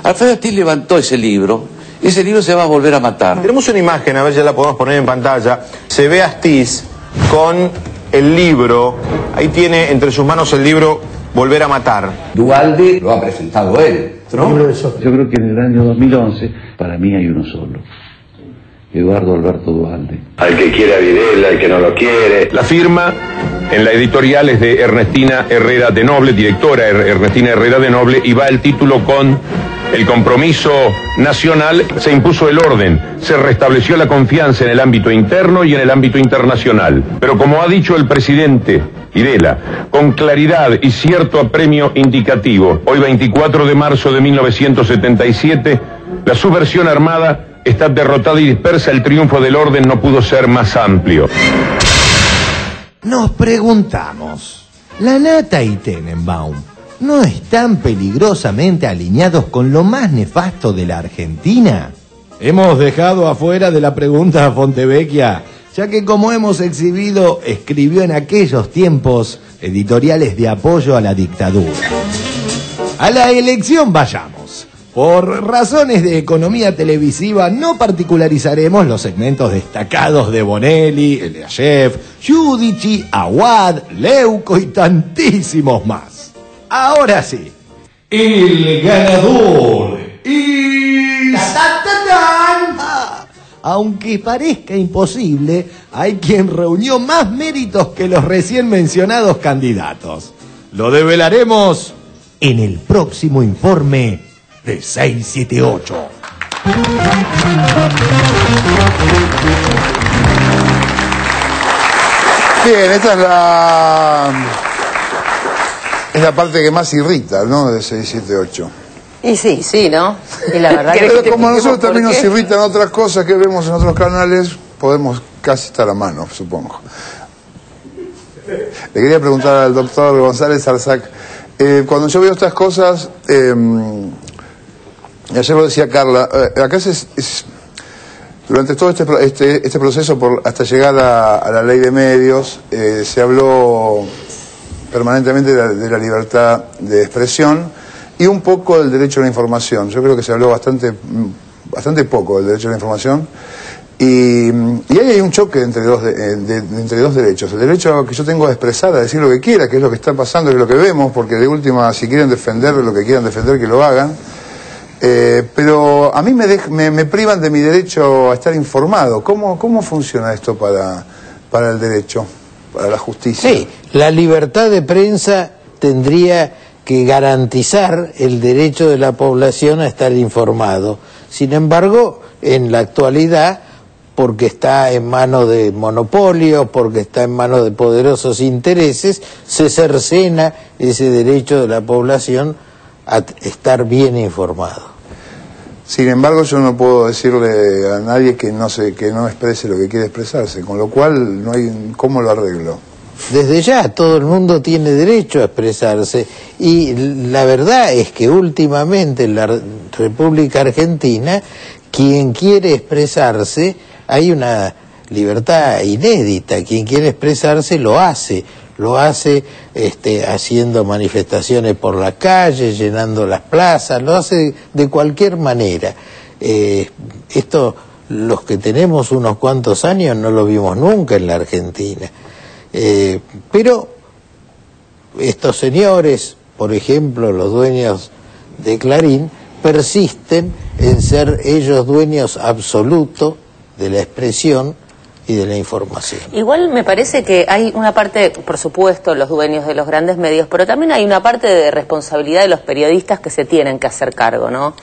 Alfredo Astiz levantó ese libro. Ese libro se va a volver a matar. Tenemos una imagen, a ver si la podemos poner en pantalla. Se ve a Astiz con el libro, ahí tiene entre sus manos el libro Volver a Matar. Duhalde lo ha presentado él, ¿no? Yo creo que en el año 2011, para mí hay uno solo. Eduardo Alberto Duhalde. Al que quiere a Videla, al que no lo quiere. La firma en la editorial es de Ernestina Herrera de Noble, directora Ernestina Herrera de Noble, y va el título con el compromiso nacional. Se impuso el orden, se restableció la confianza en el ámbito interno y en el ámbito internacional. Pero como ha dicho el presidente Videla, con claridad y cierto apremio indicativo, hoy 24 de marzo de 1977, la subversión armada está derrotada y dispersa, el triunfo del orden no pudo ser más amplio. Nos preguntamos, ¿Lanata y Tenenbaum no están peligrosamente alineados con lo más nefasto de la Argentina? Hemos dejado afuera de la pregunta a Fontevecchia, ya que como hemos exhibido, escribió en aquellos tiempos editoriales de apoyo a la dictadura. A la elección vayamos. Por razones de economía televisiva no particularizaremos los segmentos destacados de Bonelli, Eliashev, Giudici, Aguad, Leuco y tantísimos más. Ahora sí, el ganador es... Aunque parezca imposible, hay quien reunió más méritos que los recién mencionados candidatos. Lo develaremos en el próximo informe de 678. Bien, esta es la parte que más irrita, ¿no? De 678. Y sí, ¿no? Y la verdad pero como a nosotros también nos irritan otras cosas que vemos en otros canales, podemos casi estar a mano, supongo. Le quería preguntar al doctor González Arzac, cuando yo veo estas cosas, ayer lo decía Carla, acá durante todo este proceso hasta llegar a la ley de medios, se habló permanentemente de la libertad de expresión y un poco del derecho a la información. Yo creo que se habló bastante poco del derecho a la información. Y ahí hay un choque entre dos derechos. El derecho que yo tengo a expresar, a decir lo que quiera, que es lo que está pasando, que es lo que vemos, porque de última, si quieren defender lo que quieran defender, que lo hagan. Pero a mí me privan de mi derecho a estar informado. ¿Cómo funciona esto para el derecho, para la justicia? Sí, la libertad de prensa tendría que garantizar el derecho de la población a estar informado. Sin embargo, en la actualidad, porque está en manos de monopolios, porque está en manos de poderosos intereses, se cercena ese derecho de la población a estar bien informado. Sin embargo, yo no puedo decirle a nadie que no exprese lo que quiere expresarse, con lo cual no hay cómo lo arreglo. Desde ya, todo el mundo tiene derecho a expresarse y la verdad es que últimamente en la República Argentina, quien quiere expresarse, hay una libertad inédita, quien quiere expresarse lo hace. lo hace haciendo manifestaciones por la calle, llenando las plazas, lo hace de cualquier manera. Esto, los que tenemos unos cuantos años, no lo vimos nunca en la Argentina. Pero estos señores, por ejemplo, los dueños de Clarín, persisten en ser ellos dueños absolutos de la expresión y de la información. Igual me parece que hay una parte, por supuesto, los dueños de los grandes medios, pero también hay una parte de responsabilidad de los periodistas que se tienen que hacer cargo, ¿no?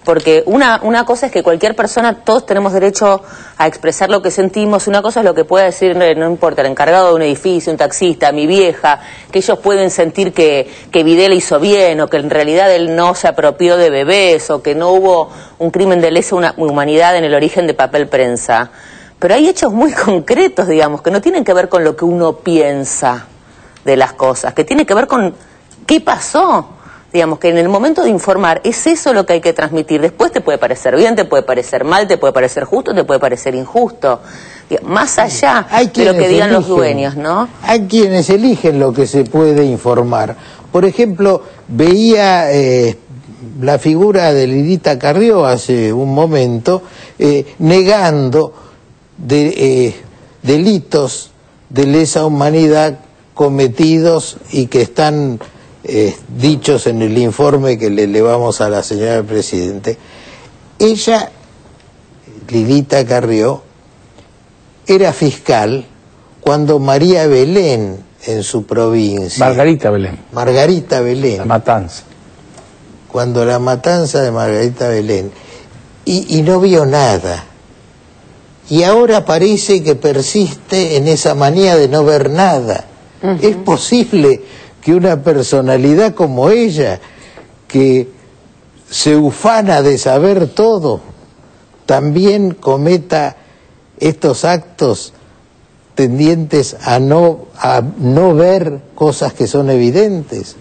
Porque una cosa es que cualquier persona, todos tenemos derecho a expresar lo que sentimos. Una cosa es lo que pueda decir, no importa, el encargado de un edificio, un taxista, mi vieja, que ellos pueden sentir que Videla hizo bien, o que en realidad él no se apropió de bebés, o que no hubo un crimen de lesa humanidad en el origen de Papel Prensa. Pero hay hechos muy concretos, digamos, que no tienen que ver con lo que uno piensa de las cosas, que tiene que ver con qué pasó. Digamos que en el momento de informar es eso lo que hay que transmitir. Después te puede parecer bien, te puede parecer mal, te puede parecer justo, te puede parecer injusto. Más allá de lo que digan los dueños, ¿no? Hay quienes eligen lo que se puede informar. Por ejemplo, veía la figura de Lilita Carrió hace un momento negando delitos de lesa humanidad cometidos y que están dichos en el informe que le elevamos a la señora Presidente. Ella, Lilita Carrió, era fiscal cuando María Belén, en su provincia... Margarita Belén. Margarita Belén. La matanza. Cuando la matanza de Margarita Belén. Y no vio nada. Y ahora parece que persiste en esa manía de no ver nada. ¿Es posible que una personalidad como ella, que se ufana de saber todo, también cometa estos actos tendientes a no ver cosas que son evidentes?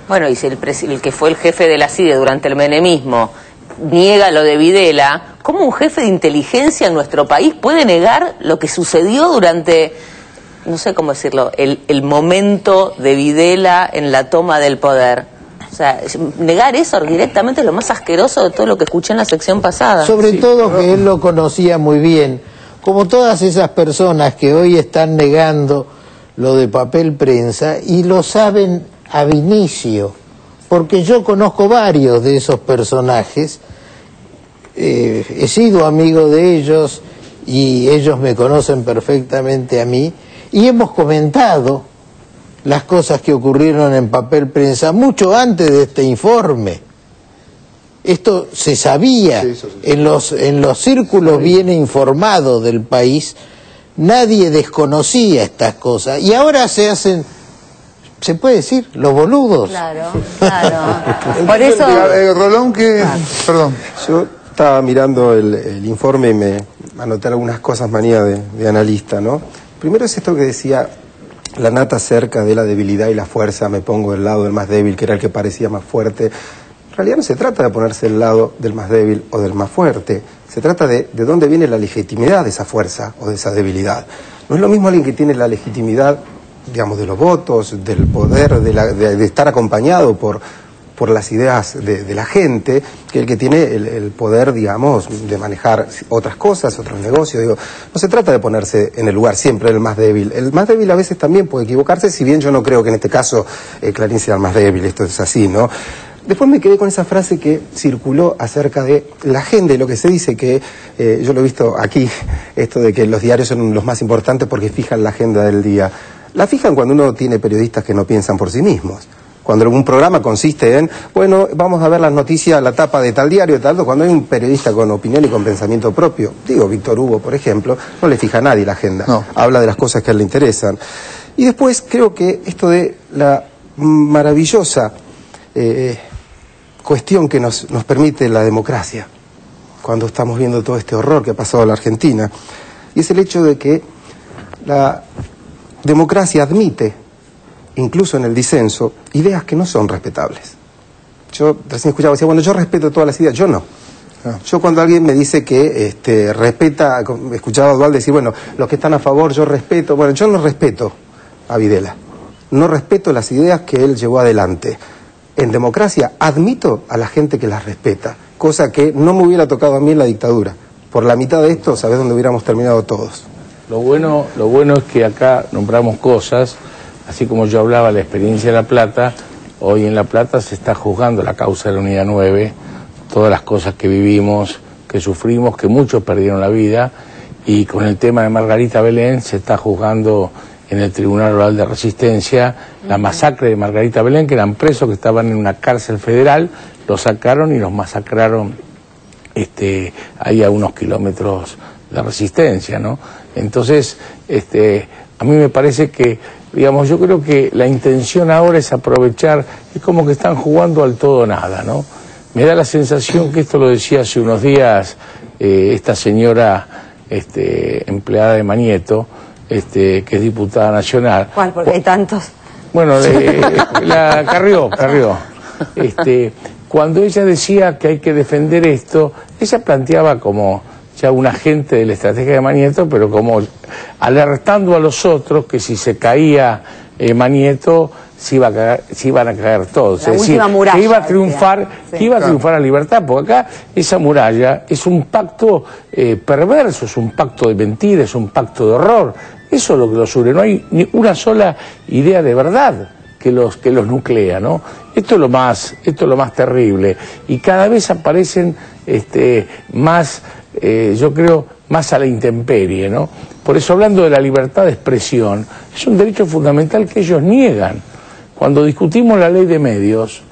Bueno, y si el que fue el jefe de la CIDE durante el menemismo niega lo de Videla, ¿cómo un jefe de inteligencia en nuestro país puede negar lo que sucedió durante, no sé cómo decirlo, el momento de Videla en la toma del poder? O sea, negar eso directamente es lo más asqueroso de todo lo que escuché en la sección pasada. Sobre todo que él lo conocía muy bien, como todas esas personas que hoy están negando lo de Papel Prensa y lo saben ab inicio, porque yo conozco varios de esos personajes, he sido amigo de ellos y ellos me conocen perfectamente a mí, y hemos comentado las cosas que ocurrieron en Papel Prensa mucho antes de este informe. Esto se sabía, en los círculos bien informados del país, nadie desconocía estas cosas, y ahora se hacen, se puede decir, los boludos. Claro, claro. Por eso... Rolón, que... Perdón. Yo estaba mirando el informe y me anoté algunas cosas manía de analista, ¿no? Primero es esto que decía la nata acerca de la debilidad y la fuerza, me pongo del lado del más débil, que era el que parecía más fuerte. En realidad no se trata de ponerse del lado del más débil o del más fuerte, se trata de dónde viene la legitimidad de esa fuerza o de esa debilidad. No es lo mismo alguien que tiene la legitimidad, digamos, de los votos, del poder, de estar acompañado por las ideas de la gente, que el que tiene el poder, digamos, de manejar otras cosas, otros negocios. Digo, no se trata de ponerse en el lugar siempre del más débil. El más débil a veces también puede equivocarse, si bien yo no creo que en este caso Clarín sea el más débil, esto es así, ¿no? Después me quedé con esa frase que circuló acerca de la agenda y lo que se dice que, yo lo he visto aquí, esto de que los diarios son los más importantes porque fijan la agenda del día. La fijan cuando uno tiene periodistas que no piensan por sí mismos. Cuando algún programa consiste en, bueno, vamos a ver las noticias, la tapa de tal diario, tal, cuando hay un periodista con opinión y con pensamiento propio, digo, Víctor Hugo, por ejemplo, no le fija a nadie la agenda, no. Habla de las cosas que a él le interesan. Y después creo que esto de la maravillosa cuestión que nos permite la democracia, cuando estamos viendo todo este horror que ha pasado en la Argentina, y es el hecho de que la democracia admite, incluso en el disenso, ideas que no son respetables. Yo recién escuchaba, decía, bueno, yo respeto todas las ideas, yo no. Yo cuando alguien me dice que respeta, escuchaba a Dual decir, bueno, los que están a favor yo respeto, bueno, yo no respeto a Videla. No respeto las ideas que él llevó adelante. En democracia admito a la gente que las respeta, cosa que no me hubiera tocado a mí en la dictadura. Por la mitad de esto, ¿sabés dónde hubiéramos terminado todos? Lo bueno es que acá nombramos cosas, así como yo hablaba de la experiencia de La Plata, hoy en La Plata se está juzgando la causa de la Unidad 9, todas las cosas que vivimos, que sufrimos, que muchos perdieron la vida, y con el tema de Margarita Belén se está juzgando en el Tribunal Oral de Resistencia la masacre de Margarita Belén, que eran presos que estaban en una cárcel federal, los sacaron y los masacraron ahí a unos kilómetros de Resistencia, ¿no? Entonces, a mí me parece que, digamos, yo creo que la intención ahora es aprovechar, es como que están jugando al todo o nada, ¿no? Me da la sensación que esto lo decía hace unos días esta señora empleada de Mañeto, que es diputada nacional. ¿Cuál? Porque hay tantos. Bueno, la Carrió. Cuando ella decía que hay que defender esto, ella planteaba como ya un agente de la estrategia de Mañeto, pero como alertando a los otros que si se caía Mañeto se iban a caer todos. La es decir, muralla, que iba a triunfar, sí. que iba a triunfar la libertad, porque acá esa muralla es un pacto perverso, es un pacto de mentira, es un pacto de horror. Eso es lo que los une, no hay ni una sola idea de verdad que los nuclea, ¿no? Esto es lo más terrible, y cada vez aparecen más, yo creo, más a la intemperie, ¿no? Por eso, hablando de la libertad de expresión, es un derecho fundamental que ellos niegan. Cuando discutimos la ley de medios,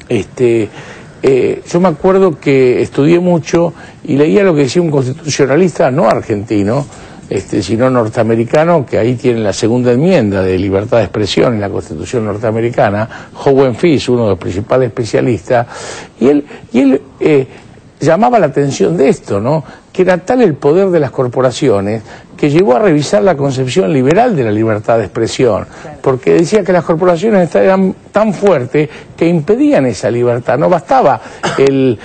yo me acuerdo que estudié mucho y leía lo que decía un constitucionalista no argentino, sino norteamericano, que ahí tiene la segunda enmienda de libertad de expresión en la Constitución norteamericana, Owen Fitz, uno de los principales especialistas, y él llamaba la atención de esto, ¿no? Que era tal el poder de las corporaciones que llegó a revisar la concepción liberal de la libertad de expresión, porque decía que las corporaciones eran tan fuertes que impedían esa libertad. No bastaba el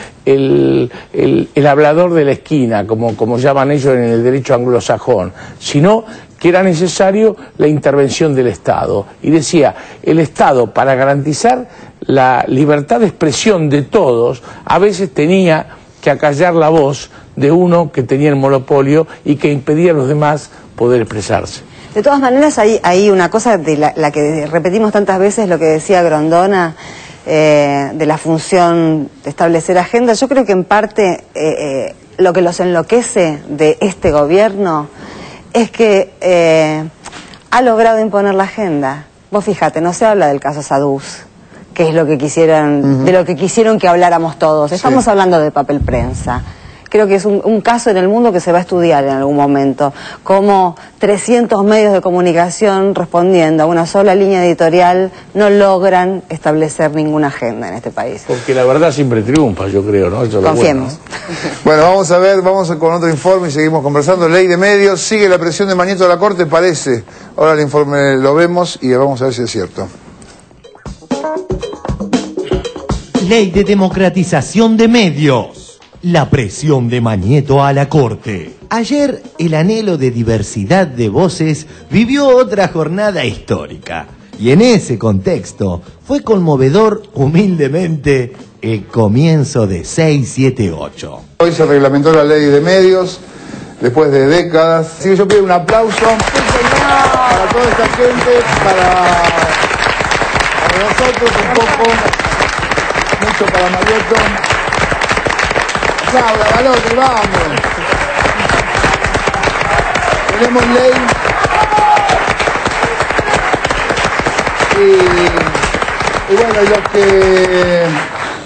hablador de la esquina, como llaman ellos en el derecho anglosajón, sino que era necesario la intervención del Estado. Y decía, el Estado, para garantizar la libertad de expresión de todos, a veces tenía que acallar la voz de uno que tenía el monopolio y que impedía a los demás poder expresarse. De todas maneras, hay una cosa de la que repetimos tantas veces, lo que decía Grondona, de la función de establecer agenda. Yo creo que en parte lo que los enloquece de este gobierno es que ha logrado imponer la agenda. Vos fíjate, no se habla del caso Saduz, que es lo que quisieron, de lo que quisieron que habláramos todos. Estamos hablando de papel prensa. Creo que es un caso en el mundo que se va a estudiar en algún momento, como 300 medios de comunicación respondiendo a una sola línea editorial no logran establecer ninguna agenda en este país. Porque la verdad siempre triunfa, yo creo, ¿no? Eso Confiemos. Bueno, vamos a ver, vamos con otro informe y seguimos conversando. Ley de medios, sigue la presión de Mañeto a la Corte, parece. Ahora el informe lo vemos y vamos a ver si es cierto. Ley de democratización de medios. La presión de Mañeto a la Corte. Ayer, el anhelo de diversidad de voces vivió otra jornada histórica. Y en ese contexto, fue conmovedor, humildemente, el comienzo de 678. Hoy se reglamentó la ley de medios, después de décadas. Así que yo pido un aplauso para toda esta gente, para nosotros un poco, mucho para Mañeto. Laura, Balote, vamos. Tenemos ley. Y bueno,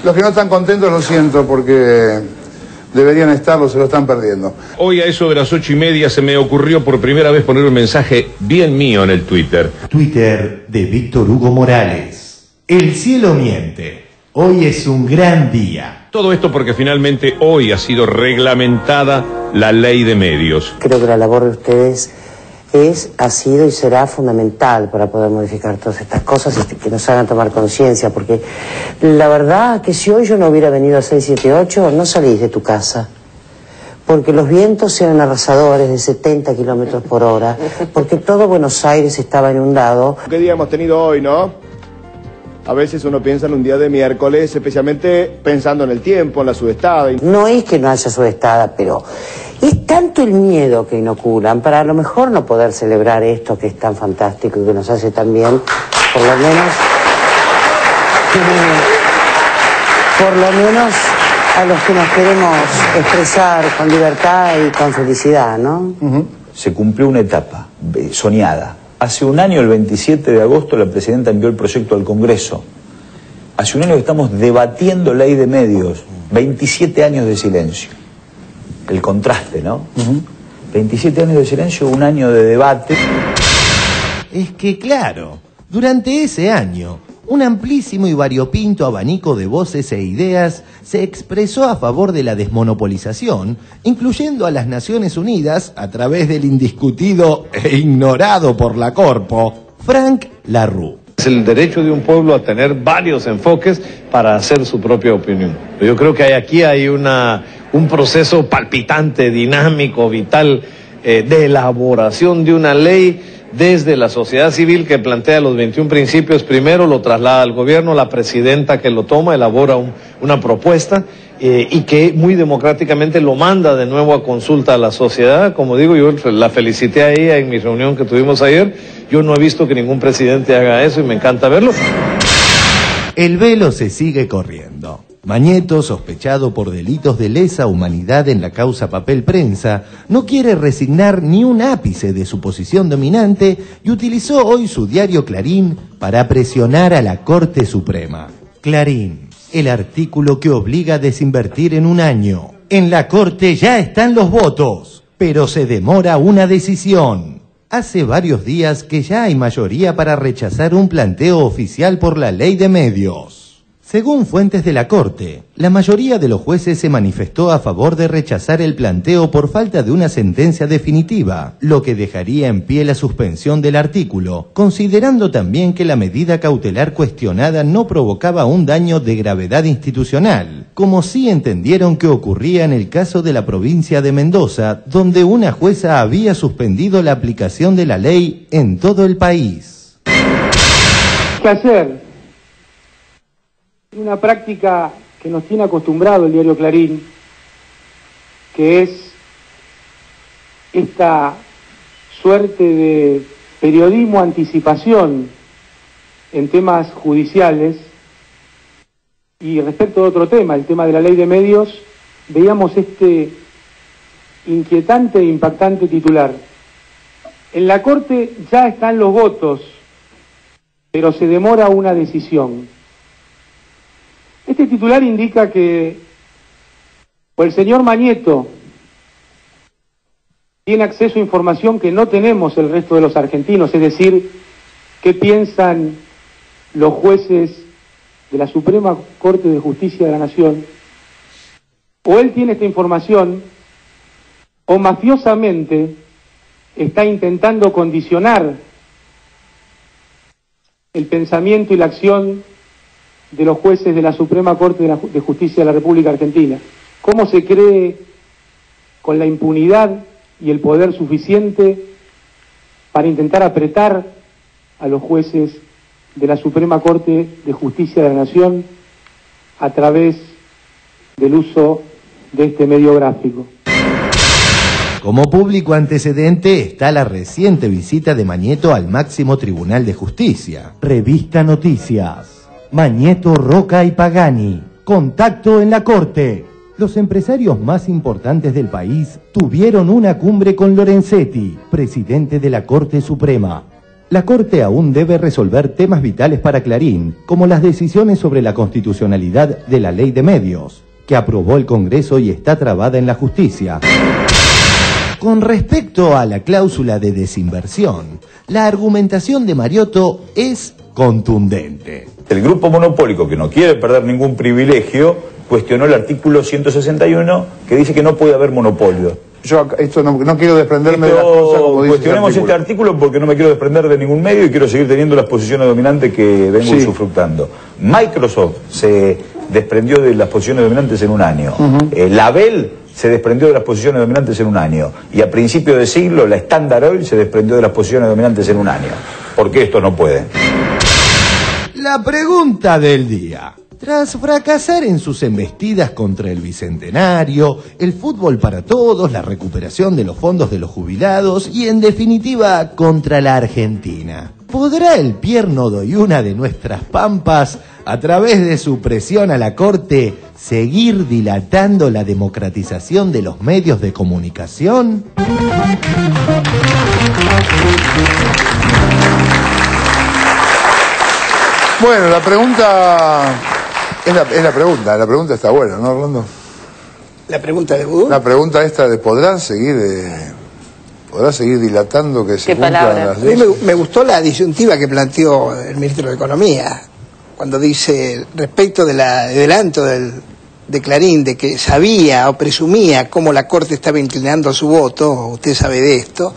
los que no están contentos lo siento, porque deberían estarlo, se lo están perdiendo. Hoy a eso de las 8:30 se me ocurrió por primera vez poner un mensaje bien mío en el Twitter. Twitter de Víctor Hugo Morales. El cielo miente. Hoy es un gran día. Todo esto porque finalmente hoy ha sido reglamentada la ley de medios. Creo que la labor de ustedes ha sido y será fundamental para poder modificar todas estas cosas y que nos hagan tomar conciencia, porque la verdad que si hoy yo no hubiera venido a 678, no salís de tu casa. porque los vientos eran arrasadores de 70 kilómetros por hora, porque todo Buenos Aires estaba inundado. ¿Qué día hemos tenido hoy, no? A veces uno piensa en un día de miércoles, especialmente pensando en el tiempo, en la sudestada. No es que no haya sudestada, pero es tanto el miedo que inoculan para a lo mejor no poder celebrar esto que es tan fantástico y que nos hace tan bien, por lo menos a los que nos queremos expresar con libertad y con felicidad, ¿no? Se cumplió una etapa soñada. Hace un año, el 27 de agosto, la presidenta envió el proyecto al Congreso. Hace un año que estamos debatiendo ley de medios. 27 años de silencio. El contraste, ¿no? 27 años de silencio, un año de debate. Es que claro, durante ese año, un amplísimo y variopinto abanico de voces e ideas se expresó a favor de la desmonopolización, incluyendo a las Naciones Unidas a través del indiscutido e ignorado por la Corpo, Frank LaRue. Es el derecho de un pueblo a tener varios enfoques para hacer su propia opinión. Yo creo que aquí hay un proceso palpitante, dinámico, vital, de elaboración de una ley desde la sociedad civil que plantea los 21 principios. Primero lo traslada al gobierno, la presidenta que lo toma, elabora una propuesta y que muy democráticamente lo manda de nuevo a consulta a la sociedad. Como digo, yo la felicité a ella en mi reunión que tuvimos ayer. Yo no he visto que ningún presidente haga eso y me encanta verlo. El velo se sigue corriendo. Mañeto, sospechado por delitos de lesa humanidad en la causa Papel Prensa, no quiere resignar ni un ápice de su posición dominante y utilizó hoy su diario Clarín para presionar a la Corte Suprema. Clarín, el artículo que obliga a desinvertir en un año. En la Corte ya están los votos, pero se demora una decisión. Hace varios días que ya hay mayoría para rechazar un planteo oficial por la ley de medios. Según fuentes de la Corte, la mayoría de los jueces se manifestó a favor de rechazar el planteo por falta de una sentencia definitiva, lo que dejaría en pie la suspensión del artículo, considerando también que la medida cautelar cuestionada no provocaba un daño de gravedad institucional, como sí entendieron que ocurría en el caso de la provincia de Mendoza, donde una jueza había suspendido la aplicación de la ley en todo el país. ¿Qué hacer? Una práctica que nos tiene acostumbrado el diario Clarín, que es esta suerte de periodismo anticipación en temas judiciales. Y respecto a otro tema, el tema de la ley de medios, veíamos este inquietante e impactante titular. En la Corte ya están los votos, pero se demora una decisión. Este titular indica que o el señor Mañeto tiene acceso a información que no tenemos el resto de los argentinos, es decir, qué piensan los jueces de la Suprema Corte de Justicia de la Nación, o él tiene esta información, o mafiosamente está intentando condicionar el pensamiento y la acción de los jueces de la Suprema Corte de Justicia de la República Argentina. ¿Cómo se cree con la impunidad y el poder suficiente para intentar apretar a los jueces de la Suprema Corte de Justicia de la Nación a través del uso de este medio gráfico? Como público antecedente está la reciente visita de Mañeto al máximo Tribunal de Justicia. Revista Noticias. Mañeto, Roca y Pagani. Contacto en la Corte. Los empresarios más importantes del país tuvieron una cumbre con Lorenzetti, presidente de la Corte Suprema. La Corte aún debe resolver temas vitales para Clarín, como las decisiones sobre la constitucionalidad de la ley de medios, que aprobó el Congreso y está trabada en la justicia. Con respecto a la cláusula de desinversión, la argumentación de Mariotto es contundente. El grupo monopólico, que no quiere perder ningún privilegio, cuestionó el artículo 161, que dice que no puede haber monopolio. Yo esto no quiero desprenderme de las cosas como dice cuestionemos este artículo porque no me quiero desprender de ningún medio y quiero seguir teniendo las posiciones dominantes que vengo usufructando. Microsoft se desprendió de las posiciones dominantes en un año. Label se desprendió de las posiciones dominantes en un año. Y a principio de siglo, la Standard Oil se desprendió de las posiciones dominantes en un año. ¿Por qué esto no puede? La pregunta del día. Tras fracasar en sus embestidas contra el Bicentenario, el fútbol para todos, la recuperación de los fondos de los jubilados y, en definitiva, contra la Argentina, ¿podrá el Pierno Doyuna de nuestras pampas, a través de su presión a la Corte, seguir dilatando la democratización de los medios de comunicación? Bueno, la pregunta la pregunta está buena, ¿no, Orlando? ¿La pregunta de Vudú? La pregunta esta de ¿podrá seguir dilatando que se cumplan las leyes? A mí me gustó la disyuntiva que planteó el ministro de Economía, cuando dice, respecto del adelanto de Clarín, de que sabía o presumía cómo la Corte estaba inclinando su voto, usted sabe de esto,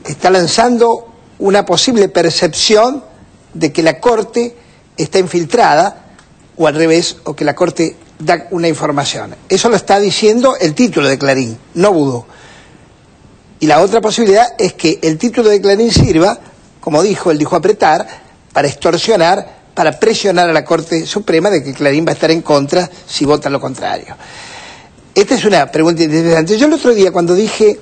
está lanzando una posible percepción de que la Corte está infiltrada, o al revés, o que la Corte da una información. Eso lo está diciendo el título de Clarín, no Vudú. Y la otra posibilidad es que el título de Clarín sirva, como dijo, él dijo apretar, para extorsionar, para presionar a la Corte Suprema de que Clarín va a estar en contra si vota lo contrario. Esta es una pregunta interesante. Yo el otro día, cuando hice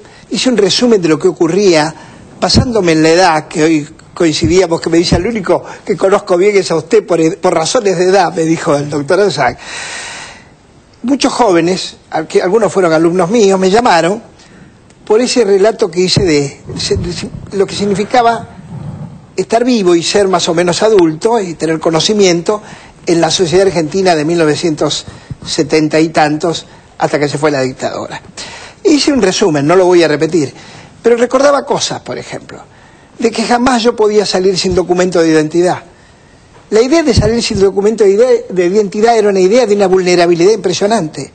un resumen de lo que ocurría, basándome en la edad, que hoy coincidíamos, que me dice, el único que conozco bien es a usted por razones de edad, me dijo el doctor Anzac. Muchos jóvenes, algunos fueron alumnos míos, me llamaron por ese relato que hice de lo que significaba estar vivo y ser más o menos adulto y tener conocimiento en la sociedad argentina de 1970 y tantos, hasta que se fue la dictadura. Hice un resumen, no lo voy a repetir, pero recordaba cosas, por ejemplo, de que jamás yo podía salir sin documento de identidad. La idea de salir sin documento de identidad era una idea de una vulnerabilidad impresionante.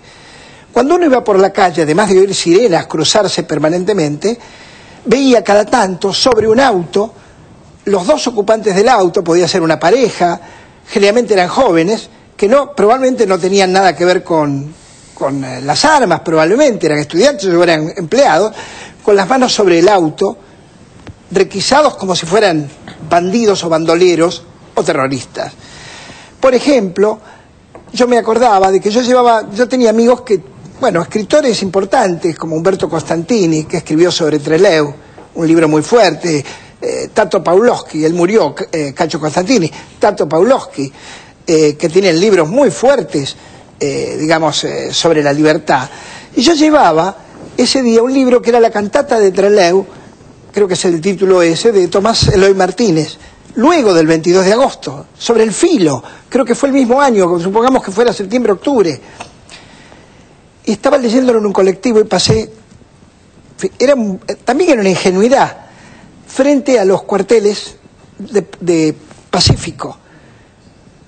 Cuando uno iba por la calle, además de oír sirenas cruzarse permanentemente, veía cada tanto sobre un auto, los dos ocupantes del auto, podía ser una pareja, generalmente eran jóvenes, que probablemente no tenían nada que ver con las armas, probablemente eran estudiantes o eran empleados, con las manos sobre el auto, requisados como si fueran bandidos o bandoleros o terroristas. Por ejemplo, yo me acordaba de que yo tenía amigos que, escritores importantes como Umberto Costantini, que escribió sobre Trelew, un libro muy fuerte, Tato Pawlowski, él murió, Cacho Costantini, Tato Pawlowski, que tienen libros muy fuertes, sobre la libertad. Y yo llevaba ese día un libro que era la cantata de Trelew, creo que es el título ese, de Tomás Eloy Martínez, luego del 22 de agosto, sobre el filo, creo que fue el mismo año, supongamos que fuera septiembre, octubre. Y estaba leyéndolo en un colectivo y pasé, también era una ingenuidad, frente a los cuarteles de Pacífico.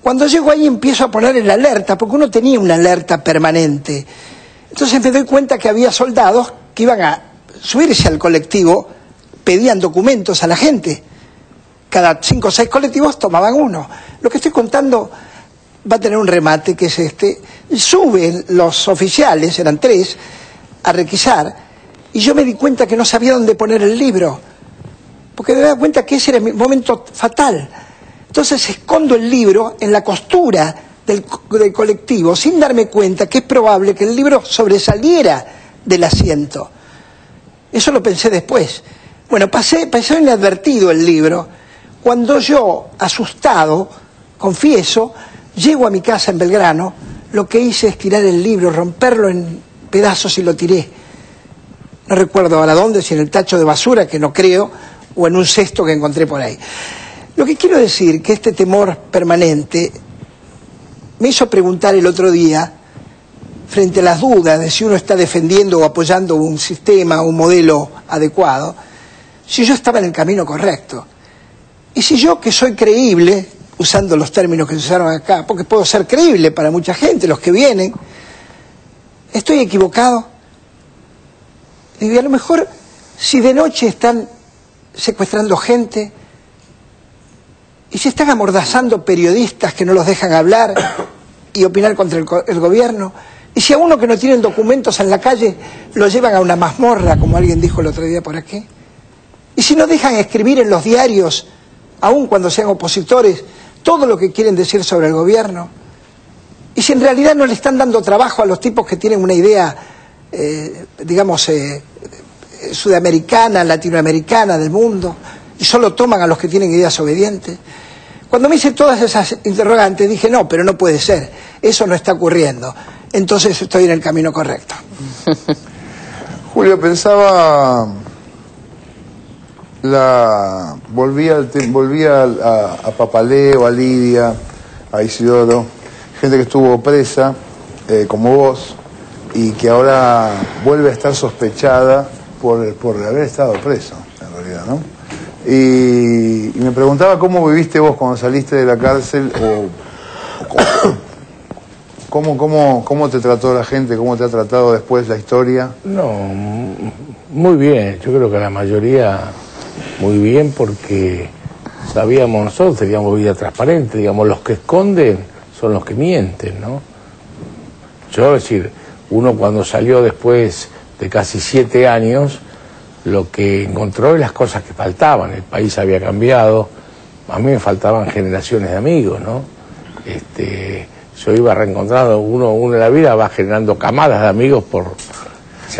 Cuando llego ahí empiezo a poner en la alerta, porque uno tenía una alerta permanente. Entonces me doy cuenta que había soldados que iban a subirse al colectivo, pedían documentos a la gente. Cada 5 o 6 colectivos tomaban uno. Lo que estoy contando va a tener un remate, que es este. Suben los oficiales, eran 3, a requisar, y yo me di cuenta que no sabía dónde poner el libro, porque me daba cuenta que ese era mi momento fatal. Entonces escondo el libro en la costura del colectivo, sin darme cuenta que es probable que el libro sobresaliera del asiento. Eso lo pensé después. Bueno, pasó inadvertido el libro, cuando yo, asustado, confieso, llego a mi casa en Belgrano, lo que hice es tirar el libro, romperlo en pedazos y lo tiré. No recuerdo ahora dónde, si en el tacho de basura, que no creo, o en un cesto que encontré por ahí. Lo que quiero decir que este temor permanente me hizo preguntar el otro día, frente a las dudas de si uno está defendiendo o apoyando un sistema, un modelo adecuado, si yo estaba en el camino correcto. Y si yo, que soy creíble, usando los términos que se usaron acá, porque puedo ser creíble para mucha gente, los que vienen, estoy equivocado. Y a lo mejor, si de noche están secuestrando gente, y si están amordazando periodistas que no los dejan hablar y opinar contra el gobierno, Y si a uno que no tienen documentos en la calle lo llevan a una mazmorra, como alguien dijo el otro día por aquí. Y si no dejan escribir en los diarios, aun cuando sean opositores, todo lo que quieren decir sobre el gobierno. Y si en realidad no le están dando trabajo a los tipos que tienen una idea, digamos, sudamericana, latinoamericana del mundo, y solo toman a los que tienen ideas obedientes. Cuando me hice todas esas interrogantes dije, no, pero no puede ser, eso no está ocurriendo. Entonces estoy en el camino correcto. Julio, pensaba, volvía a Papaleo, a Lidia, a Isidoro, gente que estuvo presa, como vos, y que ahora vuelve a estar sospechada por haber estado preso, en realidad, ¿no? Y me preguntaba cómo viviste vos cuando saliste de la cárcel, o cómo te trató la gente, cómo te ha tratado después la historia. No, muy bien, yo creo que la mayoría muy bien, porque sabíamos, nosotros teníamos vida transparente, digamos, los que esconden son los que mienten, ¿no? Yo, es decir, uno cuando salió después de casi 7 años, lo que encontró es las cosas que faltaban. El país había cambiado, a mí me faltaban generaciones de amigos, ¿no? Yo iba reencontrando, uno en la vida va generando camadas de amigos por...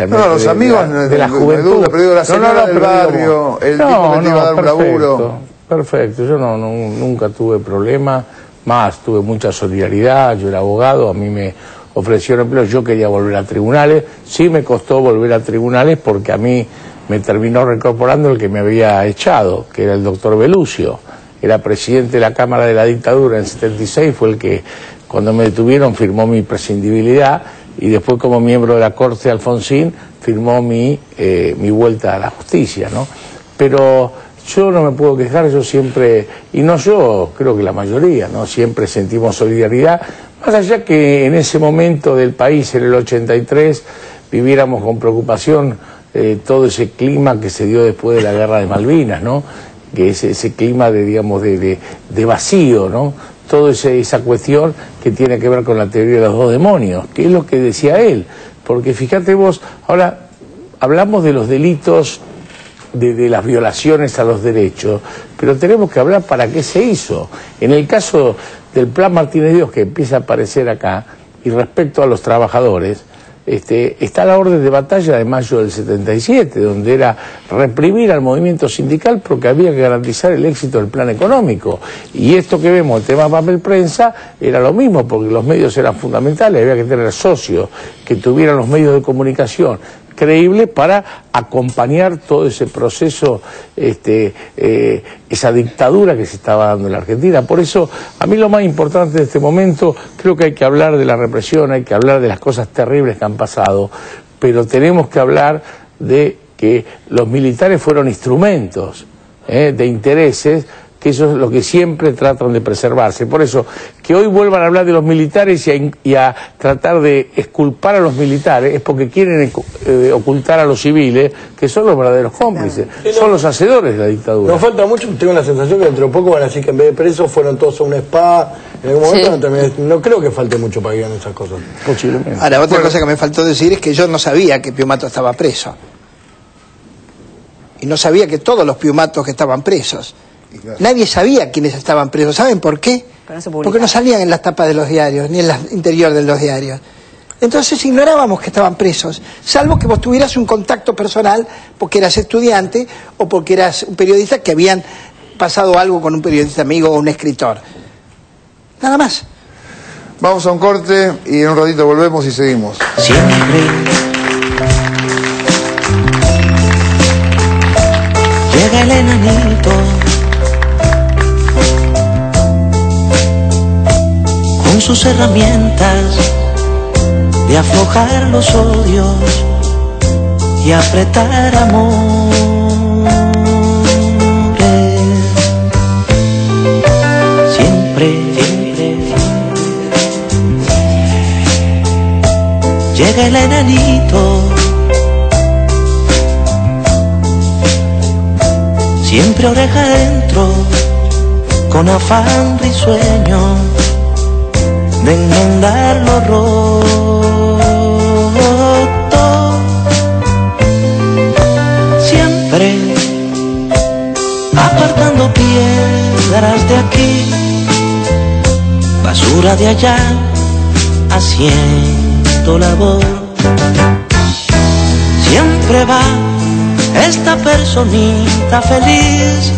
No, los amigos de la juventud. Pero digo, la señora del barrio, el tipo que te iba a dar un laburo. Perfecto, yo nunca tuve problema, más tuve mucha solidaridad, yo era abogado, a mí me ofrecieron empleo, yo quería volver a tribunales, sí me costó volver a tribunales porque a mí me terminó reincorporando el que me había echado, que era el doctor Belucio, era presidente de la Cámara de la Dictadura en 76, fue el que cuando me detuvieron firmó mi prescindibilidad, y después como miembro de la Corte Alfonsín firmó mi vuelta a la justicia, ¿no? Pero yo no me puedo quejar, yo siempre, y no yo, creo que la mayoría, ¿no? Siempre sentimos solidaridad, más allá que en ese momento del país, en el 83, viviéramos con preocupación todo ese clima que se dio después de la Guerra de Malvinas, ¿no? Que es ese clima de, digamos, de vacío, ¿no? Toda esa cuestión que tiene que ver con la teoría de los 2 demonios, que es lo que decía él, porque fíjate vos, ahora hablamos de los delitos, de las violaciones a los derechos, pero tenemos que hablar para qué se hizo. En el caso del Plan Martínez Dios, que empieza a aparecer acá, y respecto a los trabajadores, está la orden de batalla de mayo del 77, donde era reprimir al movimiento sindical porque había que garantizar el éxito del plan económico. Y esto que vemos, el tema papel prensa, era lo mismo, porque los medios eran fundamentales, había que tener socios que tuvieran los medios de comunicación creíble para acompañar todo ese proceso, esa dictadura que se estaba dando en la Argentina. Por eso, a mí lo más importante de este momento, creo que hay que hablar de la represión, hay que hablar de las cosas terribles que han pasado, pero tenemos que hablar de que los militares fueron instrumentos de intereses, que eso es lo que siempre tratan de preservarse. Por eso, que hoy vuelvan a hablar de los militares y a tratar de exculpar a los militares es porque quieren ocultar a los civiles, que son los verdaderos cómplices, son los hacedores de la dictadura. No falta mucho, tengo la sensación que dentro de poco van a decir que en vez de presos fueron todos a un spa, en algún momento no creo que falte mucho para que digan esas cosas. Posiblemente. Ahora, otra cosa que me faltó decir es que yo no sabía que Piumato estaba preso. Y no sabía que todos los piumatos que estaban presos. Nadie sabía quiénes estaban presos. ¿Saben por qué? Porque no salían en las tapas de los diarios, ni en el interior de los diarios. Entonces ignorábamos que estaban presos, salvo que vos tuvieras un contacto personal porque eras estudiante o porque eras un periodista que habían pasado algo con un periodista amigo o un escritor. Nada más. Vamos a un corte y en un ratito volvemos y seguimos. Llega el enanito con sus herramientas de aflojar los odios y apretar amores. Siempre llega el enanito, siempre oreja adentro, con afán risueño de enmendar los errores. basura de allá haciendo labor. Siempre va esta personita feliz